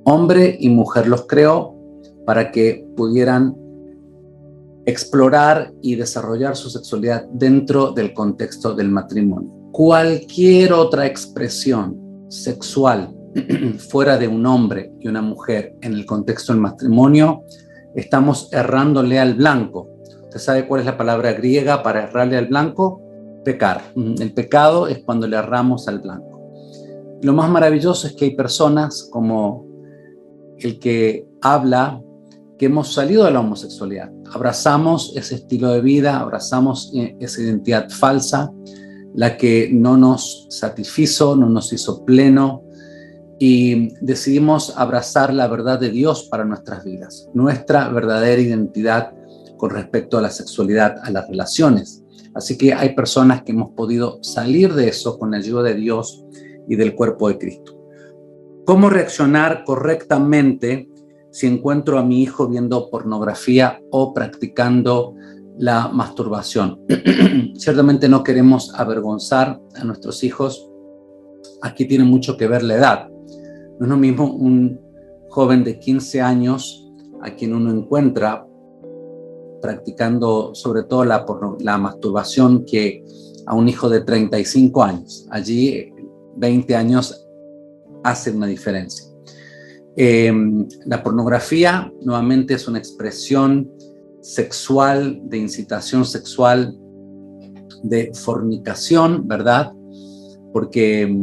Speaker 2: Hombre y mujer los creó para que pudieran explorar y desarrollar su sexualidad dentro del contexto del matrimonio. Cualquier otra expresión sexual fuera de un hombre y una mujer en el contexto del matrimonio, estamos errándole al blanco. ¿Usted sabe cuál es la palabra griega para errarle al blanco? Pecar. El pecado es cuando le erramos al blanco. Lo más maravilloso es que hay personas como el que habla que hemos salido de la homosexualidad. Abrazamos ese estilo de vida, abrazamos esa identidad falsa, la que no nos satisfizo, no nos hizo pleno, y decidimos abrazar la verdad de Dios para nuestras vidas, nuestra verdadera identidad con respecto a la sexualidad, a las relaciones. Así que hay personas que hemos podido salir de eso con la ayuda de Dios y del cuerpo de Cristo. ¿Cómo reaccionar correctamente si encuentro a mi hijo viendo pornografía o practicando la masturbación? Ciertamente no queremos avergonzar a nuestros hijos. Aquí tiene mucho que ver la edad. No es lo mismo un joven de 15 años a quien uno encuentra practicando sobre todo la masturbación que a un hijo de 35 años. Allí 20 años hacen una diferencia. La pornografía nuevamente es una expresión sexual, de incitación sexual, de fornicación, ¿verdad? Porque,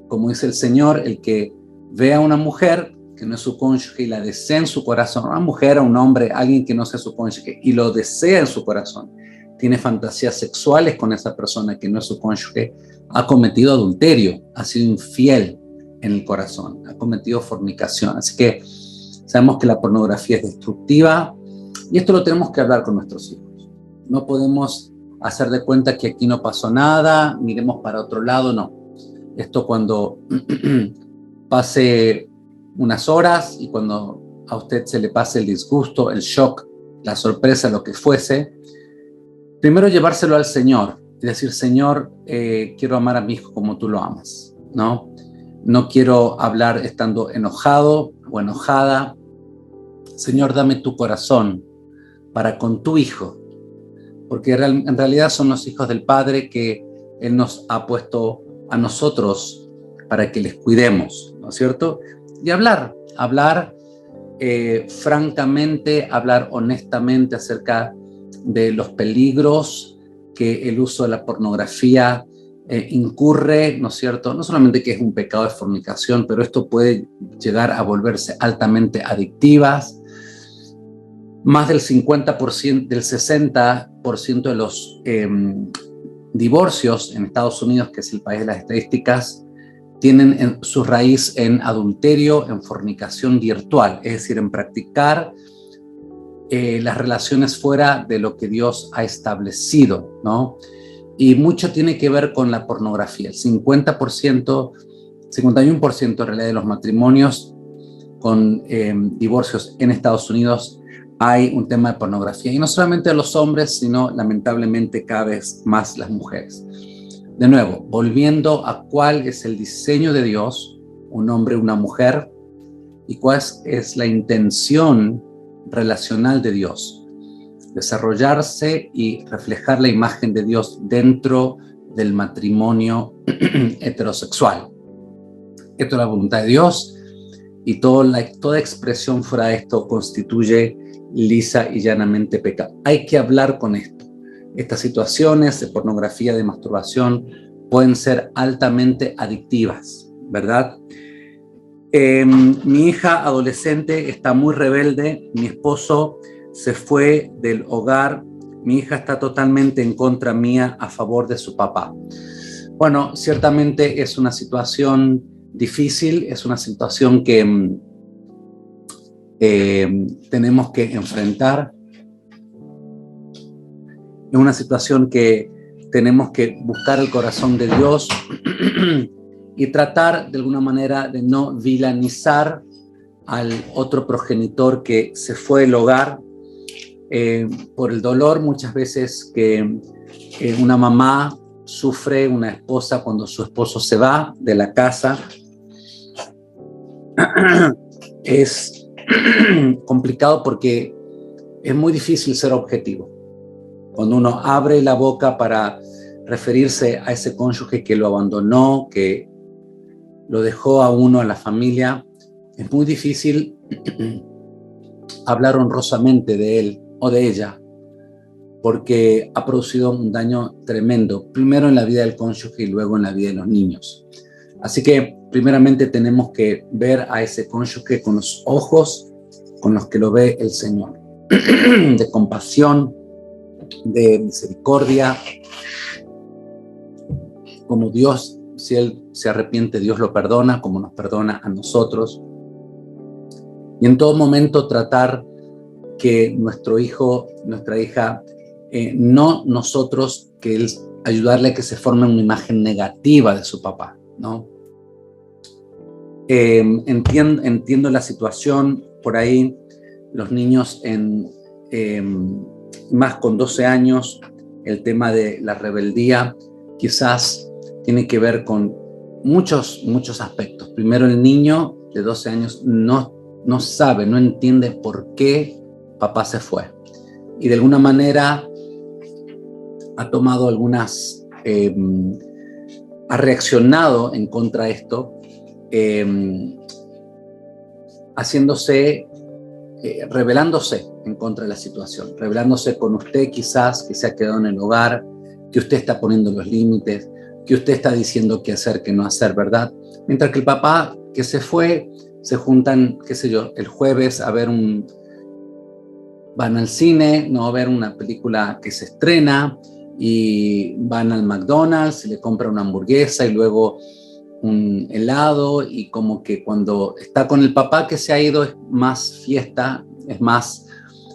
Speaker 2: como dice el Señor, el que ve a una mujer que no es su cónyuge y la desea en su corazón, una mujer, a un hombre, alguien que no sea su cónyuge y lo desea en su corazón, tiene fantasías sexuales con esa persona que no es su cónyuge, ha cometido adulterio, ha sido infiel en el corazón, ha cometido fornicación. Así que sabemos que la pornografía es destructiva y esto lo tenemos que hablar con nuestros hijos. No podemos hacer de cuenta que aquí no pasó nada, miremos para otro lado, no. Esto cuando pase unas horas y cuando a usted se le pase el disgusto, el shock, la sorpresa, lo que fuese, primero llevárselo al Señor y decir, Señor, quiero amar a mi hijo como tú lo amas, ¿no? No quiero hablar estando enojado o enojada. Señor, dame tu corazón para con tu hijo, porque en realidad son los hijos del Padre que Él nos ha puesto a nosotros para que les cuidemos, ¿no es cierto? Y hablar francamente, hablar honestamente acerca de los peligros que el uso de la pornografía incurre, ¿no es cierto? No solamente que es un pecado de fornicación, pero esto puede llegar a volverse altamente adictivas. Más del 50%, del 60% de los divorcios en Estados Unidos, que es el país de las estadísticas, tienen su raíz en adulterio, en fornicación virtual, es decir, en practicar las relaciones fuera de lo que Dios ha establecido, ¿no? Y mucho tiene que ver con la pornografía. El 51% en realidad de los matrimonios con divorcios en Estados Unidos hay un tema de pornografía. Y no solamente los hombres, sino lamentablemente cada vez más las mujeres. De nuevo, volviendo a cuál es el diseño de Dios, un hombre, una mujer, y cuál es la intención relacional de Dios. Desarrollarse y reflejar la imagen de Dios dentro del matrimonio heterosexual. Esto es la voluntad de Dios y toda expresión fuera de esto constituye lisa y llanamente pecado. Hay que hablar con esto. Estas situaciones de pornografía, de masturbación, pueden ser altamente adictivas, ¿verdad? Mi hija adolescente está muy rebelde, mi esposo se fue del hogar, mi hija está totalmente en contra mía, a favor de su papá. Bueno, ciertamente es una situación difícil, es una situación que tenemos que enfrentar. Es una situación que tenemos que buscar el corazón de Dios y tratar de alguna manera de no vilanizar al otro progenitor que se fue del hogar por el dolor muchas veces que una mamá sufre, una esposa cuando su esposo se va de la casa. Es complicado porque es muy difícil ser objetivo. Cuando uno abre la boca para referirse a ese cónyuge que lo abandonó, que lo dejó a uno, a la familia, es muy difícil hablar honrosamente de él o de ella, porque ha producido un daño tremendo, primero en la vida del cónyuge y luego en la vida de los niños. Así que primeramente tenemos que ver a ese cónyuge con los ojos con los que lo ve el Señor, de compasión, de misericordia, como Dios, si Él se arrepiente, Dios lo perdona, como nos perdona a nosotros. Y en todo momento tratar que nuestro hijo, nuestra hija, no nosotros, que él, ayudarle a que se forme una imagen negativa de su papá, ¿no? Entiendo la situación por ahí, los niños más con 12 años, el tema de la rebeldía quizás tiene que ver con muchos aspectos. Primero, el niño de 12 años no sabe, no entiende por qué papá se fue. Y de alguna manera ha tomado ha reaccionado en contra de esto, rebelándose en contra de la situación, rebelándose con usted quizás, que se ha quedado en el hogar, que usted está poniendo los límites, que usted está diciendo qué hacer, qué no hacer, ¿verdad? Mientras que el papá que se fue, se juntan, qué sé yo, el jueves a ver van al cine, no a ver una película que se estrena, y van al McDonald's y le compran una hamburguesa y luego un helado, y como que cuando está con el papá que se ha ido es más fiesta, es más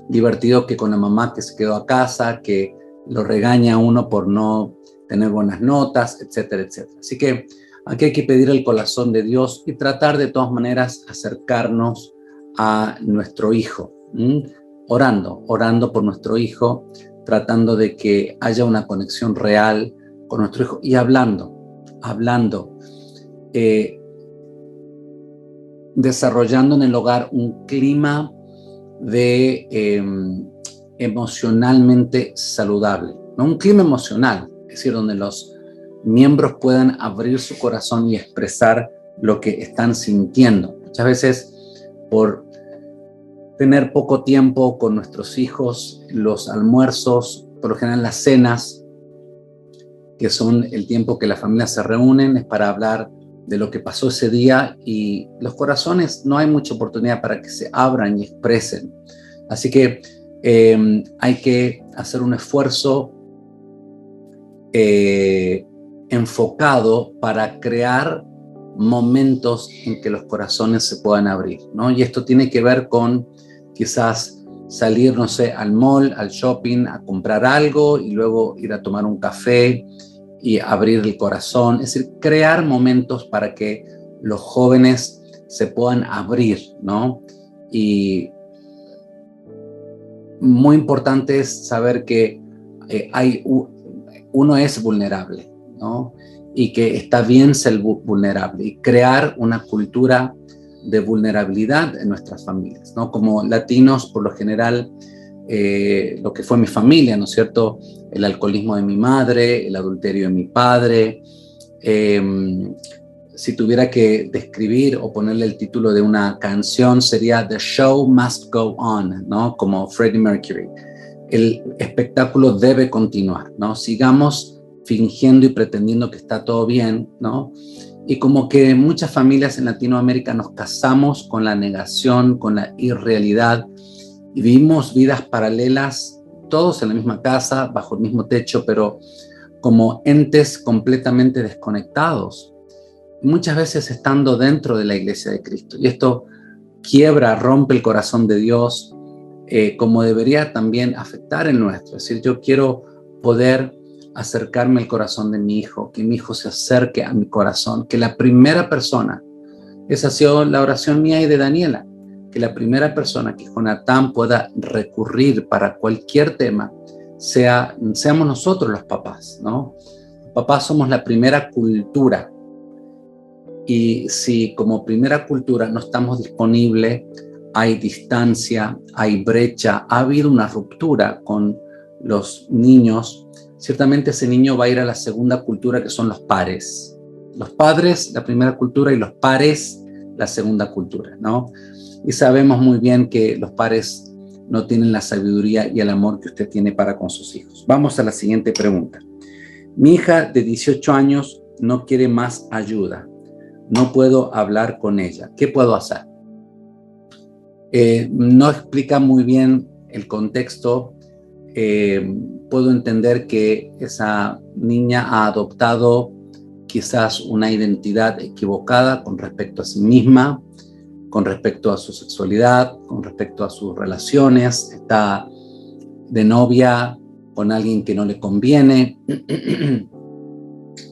Speaker 2: divertido que con la mamá que se quedó a casa, que lo regaña a uno por no tener buenas notas, etcétera, etcétera. Así que aquí hay que pedir el corazón de Dios y tratar de todas maneras acercarnos a nuestro hijo, orando por nuestro hijo, tratando de que haya una conexión real con nuestro hijo y hablando, desarrollando en el hogar un clima de emocionalmente saludable, no un clima emocional, es decir, donde los miembros puedan abrir su corazón y expresar lo que están sintiendo. Muchas veces, por tener poco tiempo con nuestros hijos, los almuerzos, por lo general las cenas, que son el tiempo que las familias se reúnen, es para hablar de lo que pasó ese día, y los corazones no hay mucha oportunidad para que se abran y expresen. Así que hay que hacer un esfuerzo enfocado para crear momentos en que los corazones se puedan abrir, ¿no? Y esto tiene que ver con quizás salir, no sé, al mall, al shopping, a comprar algo y luego ir a tomar un café y abrir el corazón. Es decir, crear momentos para que los jóvenes se puedan abrir, ¿no? Y muy importante es saber que uno es vulnerable, ¿no? Y que está bien ser vulnerable y crear una cultura de vulnerabilidad en nuestras familias, ¿no? Como latinos, por lo general, lo que fue mi familia, ¿no es cierto? El alcoholismo de mi madre, el adulterio de mi padre. Si tuviera que describir o ponerle el título de una canción, sería The Show Must Go On, ¿no? Como Freddie Mercury. El espectáculo debe continuar, ¿no? Sigamos fingiendo y pretendiendo que está todo bien, ¿no? Y como que muchas familias en Latinoamérica nos casamos con la negación, con la irrealidad, y vivimos vidas paralelas, todos en la misma casa, bajo el mismo techo, pero como entes completamente desconectados, muchas veces estando dentro de la iglesia de Cristo. Y esto quiebra, rompe el corazón de Dios, como debería también afectar el nuestro. Es decir, yo quiero poder acercarme al corazón de mi hijo, que mi hijo se acerque a mi corazón, que la primera persona, esa ha sido la oración mía y de Daniela, que la primera persona que Jonatán pueda recurrir para cualquier tema seamos nosotros los papás, ¿no? Los papás somos la primera cultura, y si como primera cultura no estamos disponibles, hay distancia, hay brecha, ha habido una ruptura con los niños, ciertamente ese niño va a ir a la segunda cultura, que son los pares. Los padres, la primera cultura, y los pares, la segunda cultura, ¿no? Y sabemos muy bien que los pares no tienen la sabiduría y el amor que usted tiene para con sus hijos. Vamos a la siguiente pregunta. Mi hija de 18 años no quiere más ayuda. No puedo hablar con ella. ¿Qué puedo hacer? No explica muy bien el contexto. Puedo entender que esa niña ha adoptado quizás una identidad equivocada con respecto a sí misma, con respecto a su sexualidad, con respecto a sus relaciones. Está de novia con alguien que no le conviene.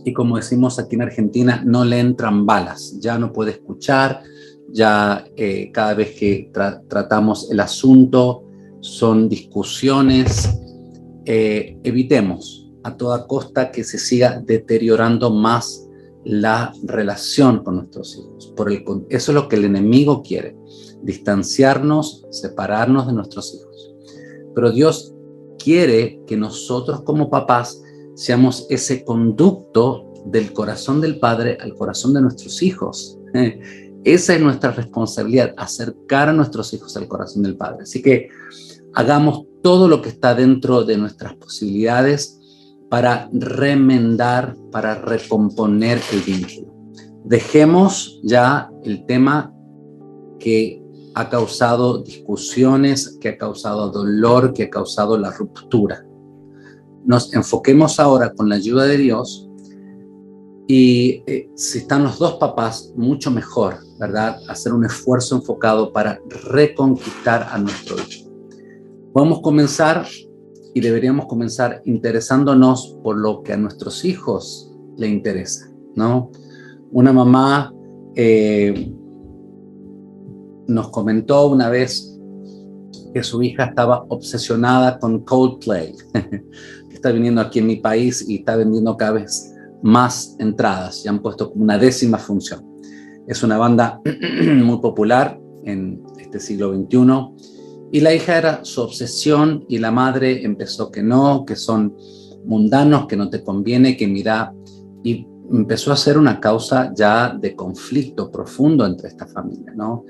Speaker 2: Y como decimos aquí en Argentina, no le entran balas, ya no puede escuchar, ya cada vez que tratamos el asunto son discusiones. Evitemos a toda costa que se siga deteriorando más la relación con nuestros hijos. Eso es lo que el enemigo quiere, distanciarnos, separarnos de nuestros hijos. Pero Dios quiere que nosotros como papás seamos ese conducto del corazón del Padre al corazón de nuestros hijos. Esa es nuestra responsabilidad, acercar a nuestros hijos al corazón del Padre. Así que hagamos todo lo que está dentro de nuestras posibilidades para remendar, para recomponer el vínculo. Dejemos ya el tema que ha causado discusiones, que ha causado dolor, que ha causado la ruptura. Nos enfoquemos ahora con la ayuda de Dios y si están los dos papás, mucho mejor, ¿verdad? Hacer un esfuerzo enfocado para reconquistar a nuestro hijo. Vamos a comenzar y deberíamos comenzar interesándonos por lo que a nuestros hijos le interesa, ¿no? Una mamá nos comentó una vez que su hija estaba obsesionada con Coldplay. Está viniendo aquí en mi país y está vendiendo cada vez más entradas. Ya han puesto como una 10ª función. Es una banda muy popular en este siglo XXI. Y la hija era su obsesión y la madre empezó que no, que son mundanos, que no te conviene, que mira. Y empezó a ser una causa ya de conflicto profundo entre esta familia, ¿no?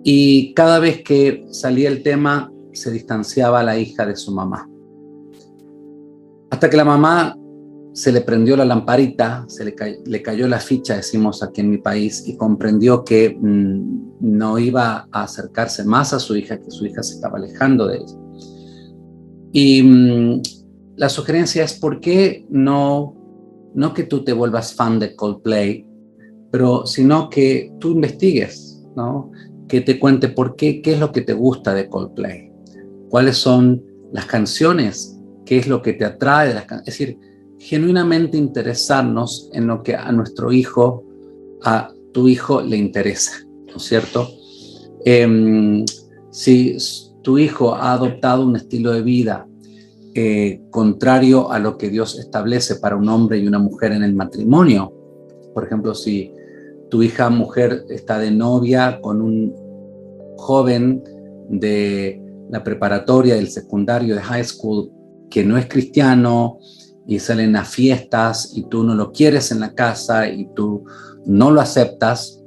Speaker 2: Y cada vez que salía el tema, se distanciaba a la hija de su mamá. Hasta que la mamá se le prendió la lamparita, le cayó la ficha, decimos aquí en mi país, y comprendió que no iba a acercarse más a su hija, que su hija se estaba alejando de ella. Y la sugerencia es, ¿por qué no que tú te vuelvas fan de Coldplay, pero sino que tú investigues, ¿no? Que te cuente por qué es lo que te gusta de Coldplay, cuáles son las canciones, qué es lo que te atrae de las canciones. Es decir, genuinamente interesarnos en lo que a nuestro hijo, a tu hijo le interesa, ¿no es cierto? Si tu hijo ha adoptado un estilo de vida contrario a lo que Dios establece para un hombre y una mujer en el matrimonio, por ejemplo, si tu hija mujer está de novia con un joven de la preparatoria, del secundario, de high school, que no es cristiano, y salen a fiestas y tú no lo quieres en la casa y tú no lo aceptas,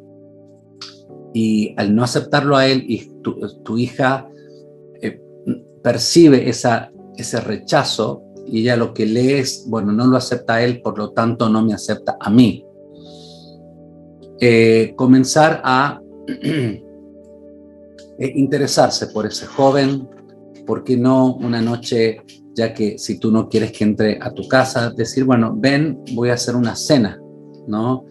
Speaker 2: y al no aceptarlo a él, y tu hija percibe ese rechazo, y ella lo que lee es, bueno, no lo acepta a él, por lo tanto no me acepta a mí. Comenzar a interesarse por ese joven. ¿Por qué no una noche, ya que si tú no quieres que entre a tu casa, decir, bueno, ven, voy a hacer una cena, ¿no?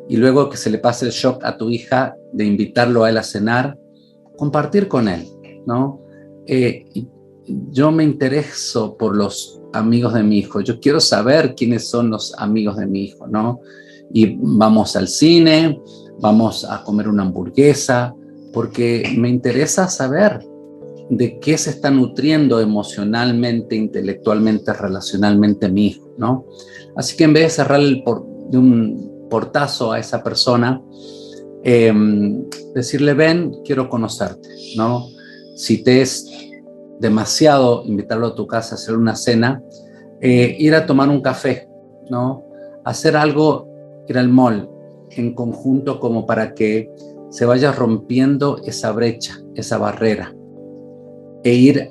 Speaker 2: Y luego que se le pase el shock a tu hija de invitarlo a él a cenar, compartir con él, ¿no? Yo me intereso por los amigos de mi hijo, yo quiero saber quiénes son los amigos de mi hijo, ¿no? Y vamos al cine, vamos a comer una hamburguesa, porque me interesa saber de qué se está nutriendo emocionalmente, intelectualmente, relacionalmente mi hijo, ¿no? Así que en vez de cerrarle de un portazo a esa persona, decirle, ven, quiero conocerte, ¿no? Si te es demasiado invitarlo a tu casa a hacer una cena, ir a tomar un café, ¿no? Hacer algo, ir al mall en conjunto, como para que se vaya rompiendo esa brecha, esa barrera, e ir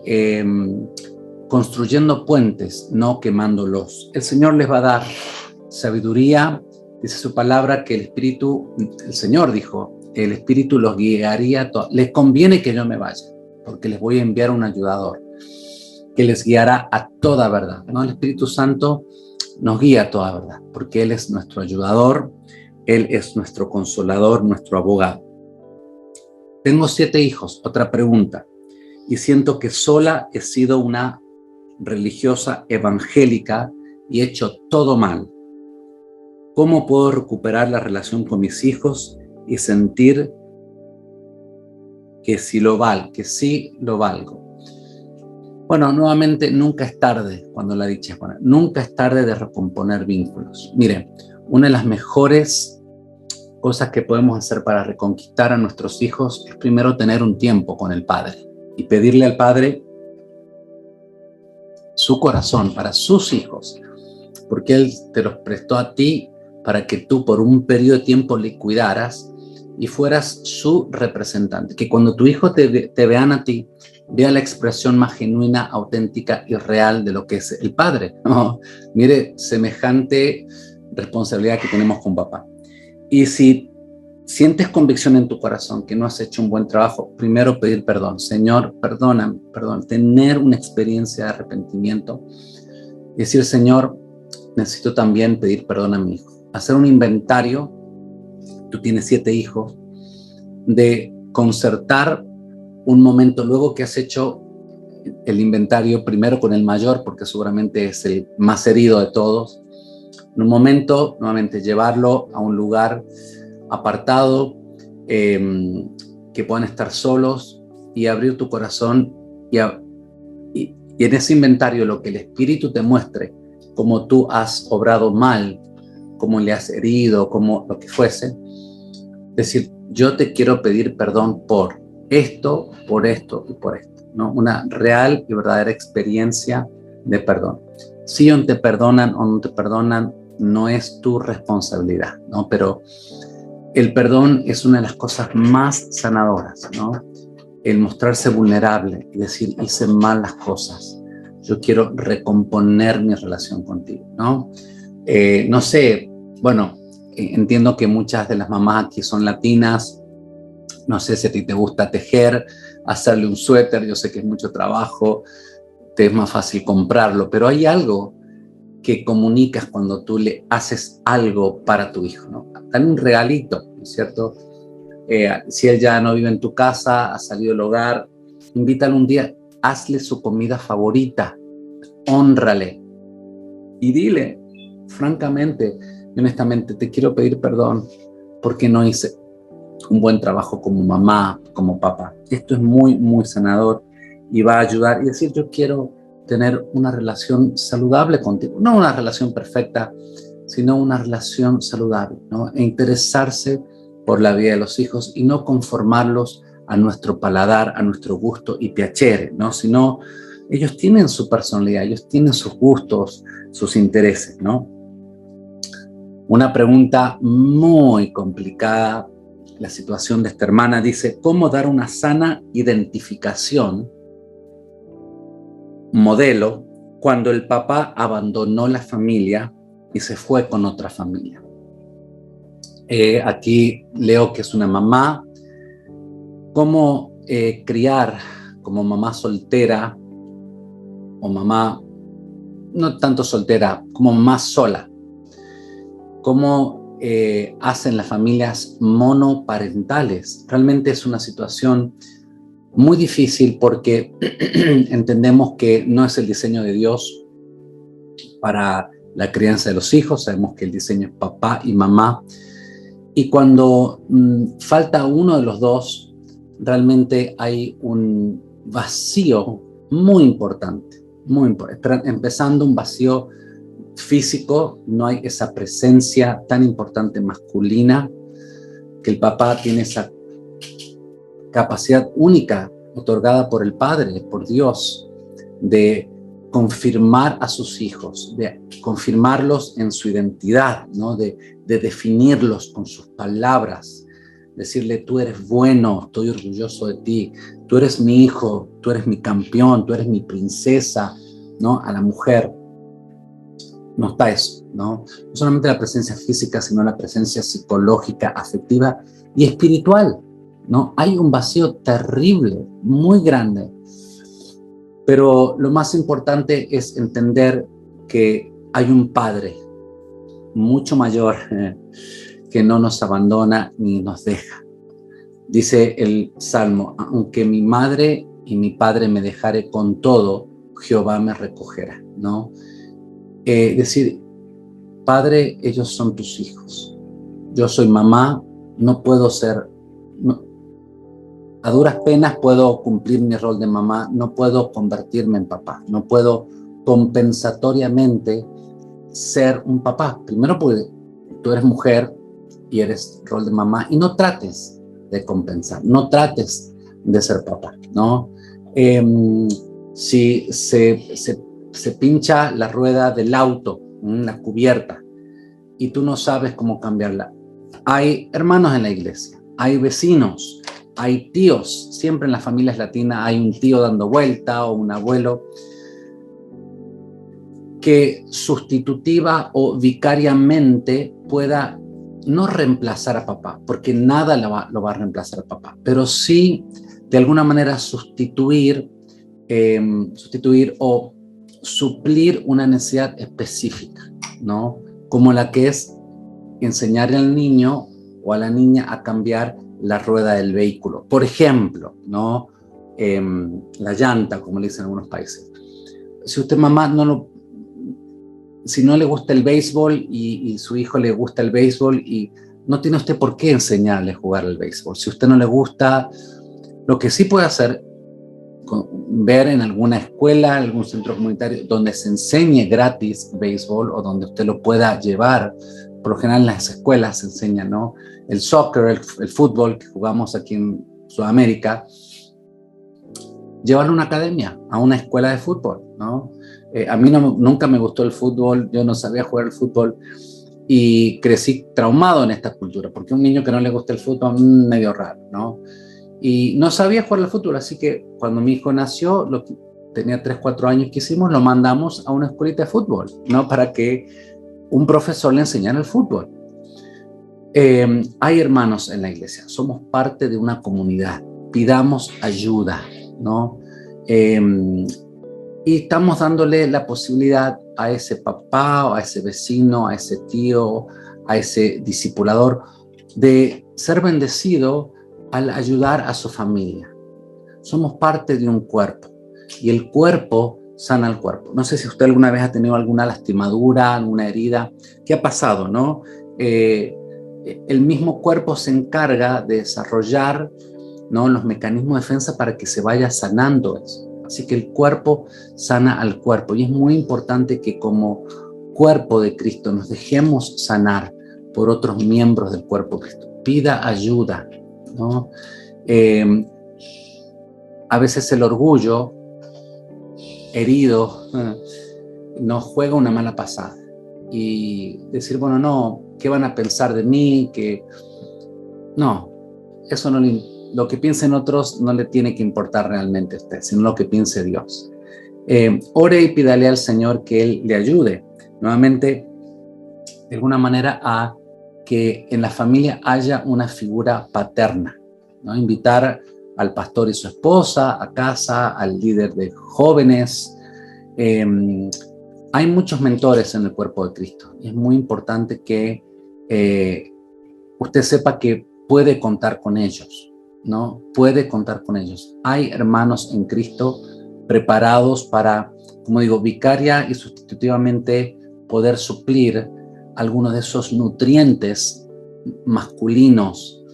Speaker 2: construyendo puentes, no quemándolos. El Señor les va a dar sabiduría. Dice su palabra que el Señor dijo, el Espíritu los guiaría. Les conviene que yo me vaya, porque les voy a enviar un ayudador que les guiará a toda verdad, ¿no? El Espíritu Santo nos guía a toda verdad, porque Él es nuestro ayudador, Él es nuestro consolador, nuestro abogado. Tengo 7 hijos, otra pregunta, y siento que sola he sido una religiosa evangélica y he hecho todo mal. ¿Cómo puedo recuperar la relación con mis hijos y sentir que sí lo valgo? Bueno, nuevamente, nunca es tarde cuando la dicha es buena. Nunca es tarde de recomponer vínculos. Miren, una de las mejores cosas que podemos hacer para reconquistar a nuestros hijos es primero tener un tiempo con el Padre y pedirle al Padre su corazón para sus hijos, porque Él te los prestó a ti para que tú por un periodo de tiempo le cuidaras y fueras su representante. Que cuando tu hijo te vean a ti, vea la expresión más genuina, auténtica y real de lo que es el Padre, ¿no? Mire, semejante responsabilidad que tenemos con papá. Y si sientes convicción en tu corazón que no has hecho un buen trabajo, primero pedir perdón. Señor, perdóname, tener una experiencia de arrepentimiento y decir, Señor, necesito también pedir perdón a mi hijo. Hacer un inventario, tú tienes 7 hijos, de concertar un momento luego que has hecho el inventario, primero con el mayor, porque seguramente es el más herido de todos. En un momento, nuevamente, llevarlo a un lugar apartado, que puedan estar solos y abrir tu corazón y en ese inventario lo que el Espíritu te muestre, cómo tú has obrado mal, cómo le has herido, como lo que fuese, decir, yo te quiero pedir perdón por esto y por esto, ¿no? Una real y verdadera experiencia de perdón. Si te perdonan o no te perdonan, no es tu responsabilidad, ¿no? Pero el perdón es una de las cosas más sanadoras, ¿no? El mostrarse vulnerable y decir, hice mal las cosas, yo quiero recomponer mi relación contigo, ¿no? No sé, bueno, entiendo que muchas de las mamás aquí son latinas, no sé si a ti te gusta tejer, hacerle un suéter, yo sé que es mucho trabajo, te es más fácil comprarlo, pero hay algo que comunicas cuando tú le haces algo para tu hijo, ¿no? Dale un regalito, ¿no es cierto? Si él ya no vive en tu casa, ha salido del hogar, invítalo un día, hazle su comida favorita, hónrale y dile, francamente y honestamente, te quiero pedir perdón porque no hice un buen trabajo como mamá, como papá. Esto es muy, muy sanador y va a ayudar y decir, yo quiero tener una relación saludable contigo, no una relación perfecta, sino una relación saludable, ¿no? E interesarse por la vida de los hijos y no conformarlos a nuestro paladar, a nuestro gusto y piacere, ¿no? Sino ellos tienen su personalidad, ellos tienen sus gustos, sus intereses, ¿no? Una pregunta muy complicada, la situación de esta hermana dice, ¿cómo dar una sana identificación modelo cuando el papá abandonó la familia y se fue con otra familia? Aquí leo que es una mamá. ¿Cómo criar como mamá soltera o mamá, no tanto soltera, como mamá sola? ¿Cómo hacen las familias monoparentales? Realmente es una situación muy difícil porque entendemos que no es el diseño de Dios para la crianza de los hijos. Sabemos que el diseño es papá y mamá. Y cuando falta uno de los dos, realmente hay un vacío muy importante, empezando un vacío físico, no hay esa presencia tan importante masculina, que el papá tiene esa capacidad única otorgada por el Padre, por Dios, de confirmar a sus hijos, de confirmarlos en su identidad, ¿no? de definirlos con sus palabras, decirle, tú eres bueno, estoy orgulloso de ti, tú eres mi hijo, tú eres mi campeón, tú eres mi princesa, ¿no? A la mujer. no está eso, ¿no? No solamente la presencia física, sino la presencia psicológica, afectiva y espiritual, ¿no? Hay un vacío terrible, muy grande. Pero lo más importante es entender que hay un Padre mucho mayor que no nos abandona ni nos deja. Dice el Salmo, aunque mi madre y mi padre me dejare, con todo, Jehová me recogerá, ¿no? Decir, Padre, ellos son tus hijos. Yo soy mamá, no puedo ser, no, a duras penas puedo cumplir mi rol de mamá, no puedo convertirme en papá, no puedo compensatoriamente ser un papá. Primero porque tú eres mujer y eres rol de mamá, y no trates de compensar, no trates de ser papá, ¿no? Si se pincha la rueda del auto, la cubierta, y tú no sabes cómo cambiarla, hay hermanos en la iglesia, hay vecinos, hay tíos. Siempre en las familias latinas hay un tío dando vuelta o un abuelo que sustitutiva o vicariamente pueda no reemplazar a papá, porque nada lo va a reemplazar a papá, pero sí de alguna manera sustituir o suplir una necesidad específica, ¿no? Como la que es enseñarle al niño o a la niña a cambiar la rueda del vehículo. Por ejemplo, ¿no? La llanta, como le dicen en algunos países. Si usted, mamá, si no le gusta el béisbol y su hijo le gusta el béisbol, y no tiene usted por qué enseñarle a jugar al béisbol. Si usted no le gusta, lo que sí puede hacer, ver en alguna escuela, algún centro comunitario donde se enseñe gratis béisbol o donde usted lo pueda llevar. Por lo general en las escuelas se enseña, ¿no? El soccer, el fútbol que jugamos aquí en Sudamérica. Llevarlo a una academia, a una escuela de fútbol, ¿no? A mí nunca me gustó el fútbol, yo no sabía jugar el fútbol y crecí traumado en esta cultura, porque un niño que no le gusta el fútbol, medio raro, ¿no? Y no sabía jugar al fútbol, así que cuando mi hijo nació, tenía 3, 4 años que hicimos, lo mandamos a una escuelita de fútbol, ¿no? Para que un profesor le enseñara el fútbol. Hay hermanos en la iglesia, somos parte de una comunidad, pidamos ayuda, ¿no? Y estamos dándole la posibilidad a ese papá, o a ese vecino, a ese tío, a ese discipulador, de ser bendecido al ayudar a su familia. Somos parte de un cuerpo y el cuerpo sana al cuerpo. No sé si usted alguna vez ha tenido alguna lastimadura, alguna herida. ¿Qué ha pasado, no? El mismo cuerpo se encarga de desarrollar, ¿no?, los mecanismos de defensa para que se vaya sanando eso. Así que el cuerpo sana al cuerpo y es muy importante que como cuerpo de Cristo nos dejemos sanar por otros miembros del cuerpo de Cristo. Pida ayuda, ¿no? A veces el orgullo herido nos juega una mala pasada y decir, bueno, no, ¿qué van a pensar de mí? No, eso no lo que piensen otros no le tiene que importar realmente a usted, sino lo que piense Dios. Ore y pídale al Señor que Él le ayude nuevamente de alguna manera a que en la familia haya una figura paterna, ¿no? Invitar al pastor y su esposa a casa, al líder de jóvenes. Hay muchos mentores en el cuerpo de Cristo y es muy importante que usted sepa que puede contar con ellos, ¿no? Puede contar con ellos. Hay hermanos en Cristo preparados para, como digo, vicaria y sustitutivamente poder suplir algunos de esos nutrientes masculinos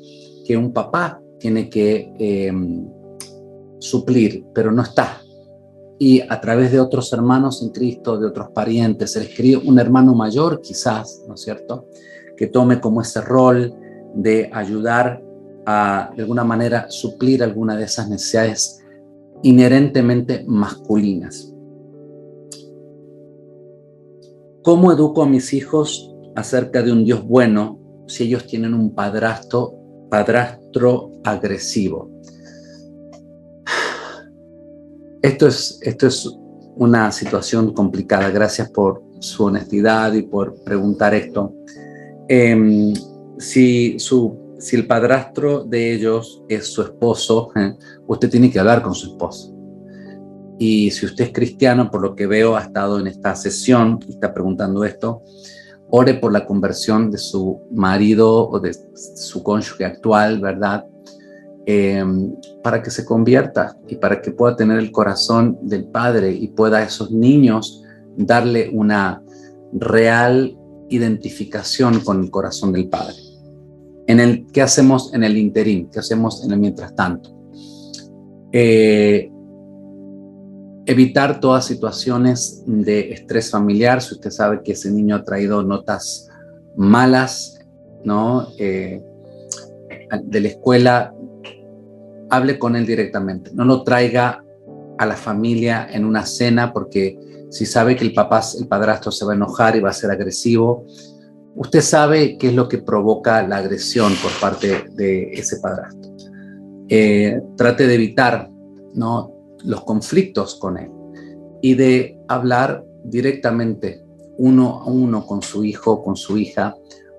Speaker 2: que un papá tiene que suplir, pero no está. Y a través de otros hermanos en Cristo, de otros parientes, se les escribe un hermano mayor quizás, ¿no es cierto?, que tome como ese rol de ayudar a, de alguna manera, suplir alguna de esas necesidades inherentemente masculinas. ¿Cómo educo a mis hijos acerca de un Dios bueno si ellos tienen un padrastro agresivo? Esto es una situación complicada. Gracias por su honestidad y por preguntar esto. Si el padrastro de ellos es su esposo, usted tiene que hablar con su esposo. Y si usted es cristiano, por lo que veo, ha estado en esta sesión y está preguntando esto, ore por la conversión de su marido o de su cónyuge actual, ¿verdad? Para que se convierta y para que pueda tener el corazón del Padre y pueda a esos niños darle una real identificación con el corazón del Padre. ¿Qué hacemos en el interín? ¿Qué hacemos en el mientras tanto? Evitar todas situaciones de estrés familiar. Si usted sabe que ese niño ha traído notas malas, ¿no? De la escuela, hable con él directamente. No lo traiga a la familia en una cena, porque si sabe que el padrastro se va a enojar y va a ser agresivo, usted sabe qué es lo que provoca la agresión por parte de ese padrastro. Trate de evitar, ¿no?, los conflictos con él y de hablar directamente uno a uno con su hijo, con su hija,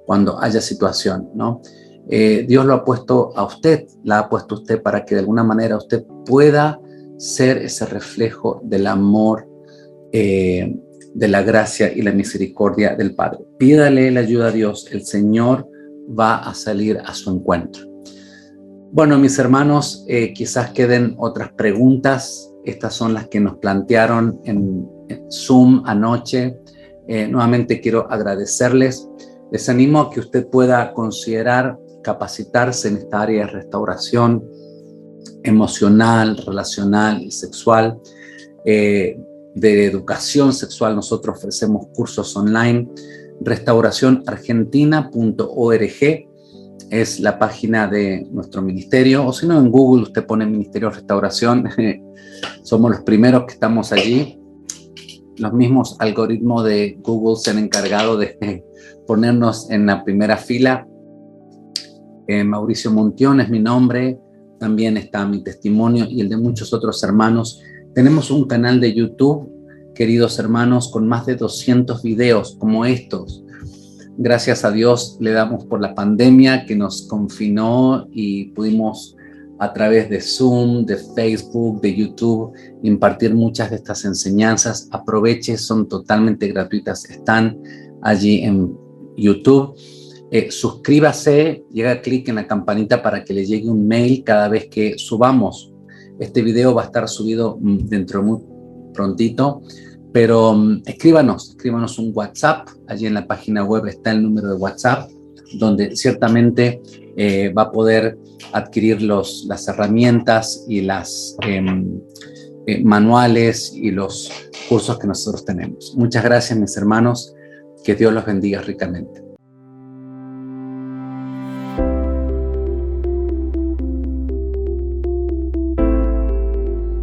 Speaker 2: cuando haya situación, ¿no? Dios lo ha puesto a usted, la ha puesto a usted para que de alguna manera usted pueda ser ese reflejo del amor, de la gracia y la misericordia del Padre. Pídale la ayuda a Dios, el Señor va a salir a su encuentro. Bueno, mis hermanos, quizás queden otras preguntas. Estas son las que nos plantearon en Zoom anoche. Nuevamente quiero agradecerles. Les animo a que usted pueda considerar capacitarse en esta área de restauración emocional, relacional y sexual. De educación sexual, nosotros ofrecemos cursos online. Restauracionargentina.org es la página de nuestro ministerio, o si no, en Google usted pone Ministerio de Restauración. Somos los primeros que estamos allí. Los mismos algoritmos de Google se han encargado de ponernos en la primera fila. Mauricio Montión es mi nombre, también está mi testimonio y el de muchos otros hermanos. Tenemos un canal de YouTube, queridos hermanos, con más de 200 videos como estos. Gracias a Dios le damos por la pandemia que nos confinó y pudimos a través de Zoom, de Facebook, de YouTube, impartir muchas de estas enseñanzas. Aproveche, son totalmente gratuitas, están allí en YouTube. Suscríbase, llega clic en la campanita para que le llegue un mail cada vez que subamos. Este video va a estar subido dentro de muy prontito, pero escríbanos un WhatsApp. Allí en la página web está el número de WhatsApp, donde ciertamente va a poder adquirir las herramientas y las manuales y los cursos que nosotros tenemos. Muchas gracias, mis hermanos. Que Dios los bendiga ricamente.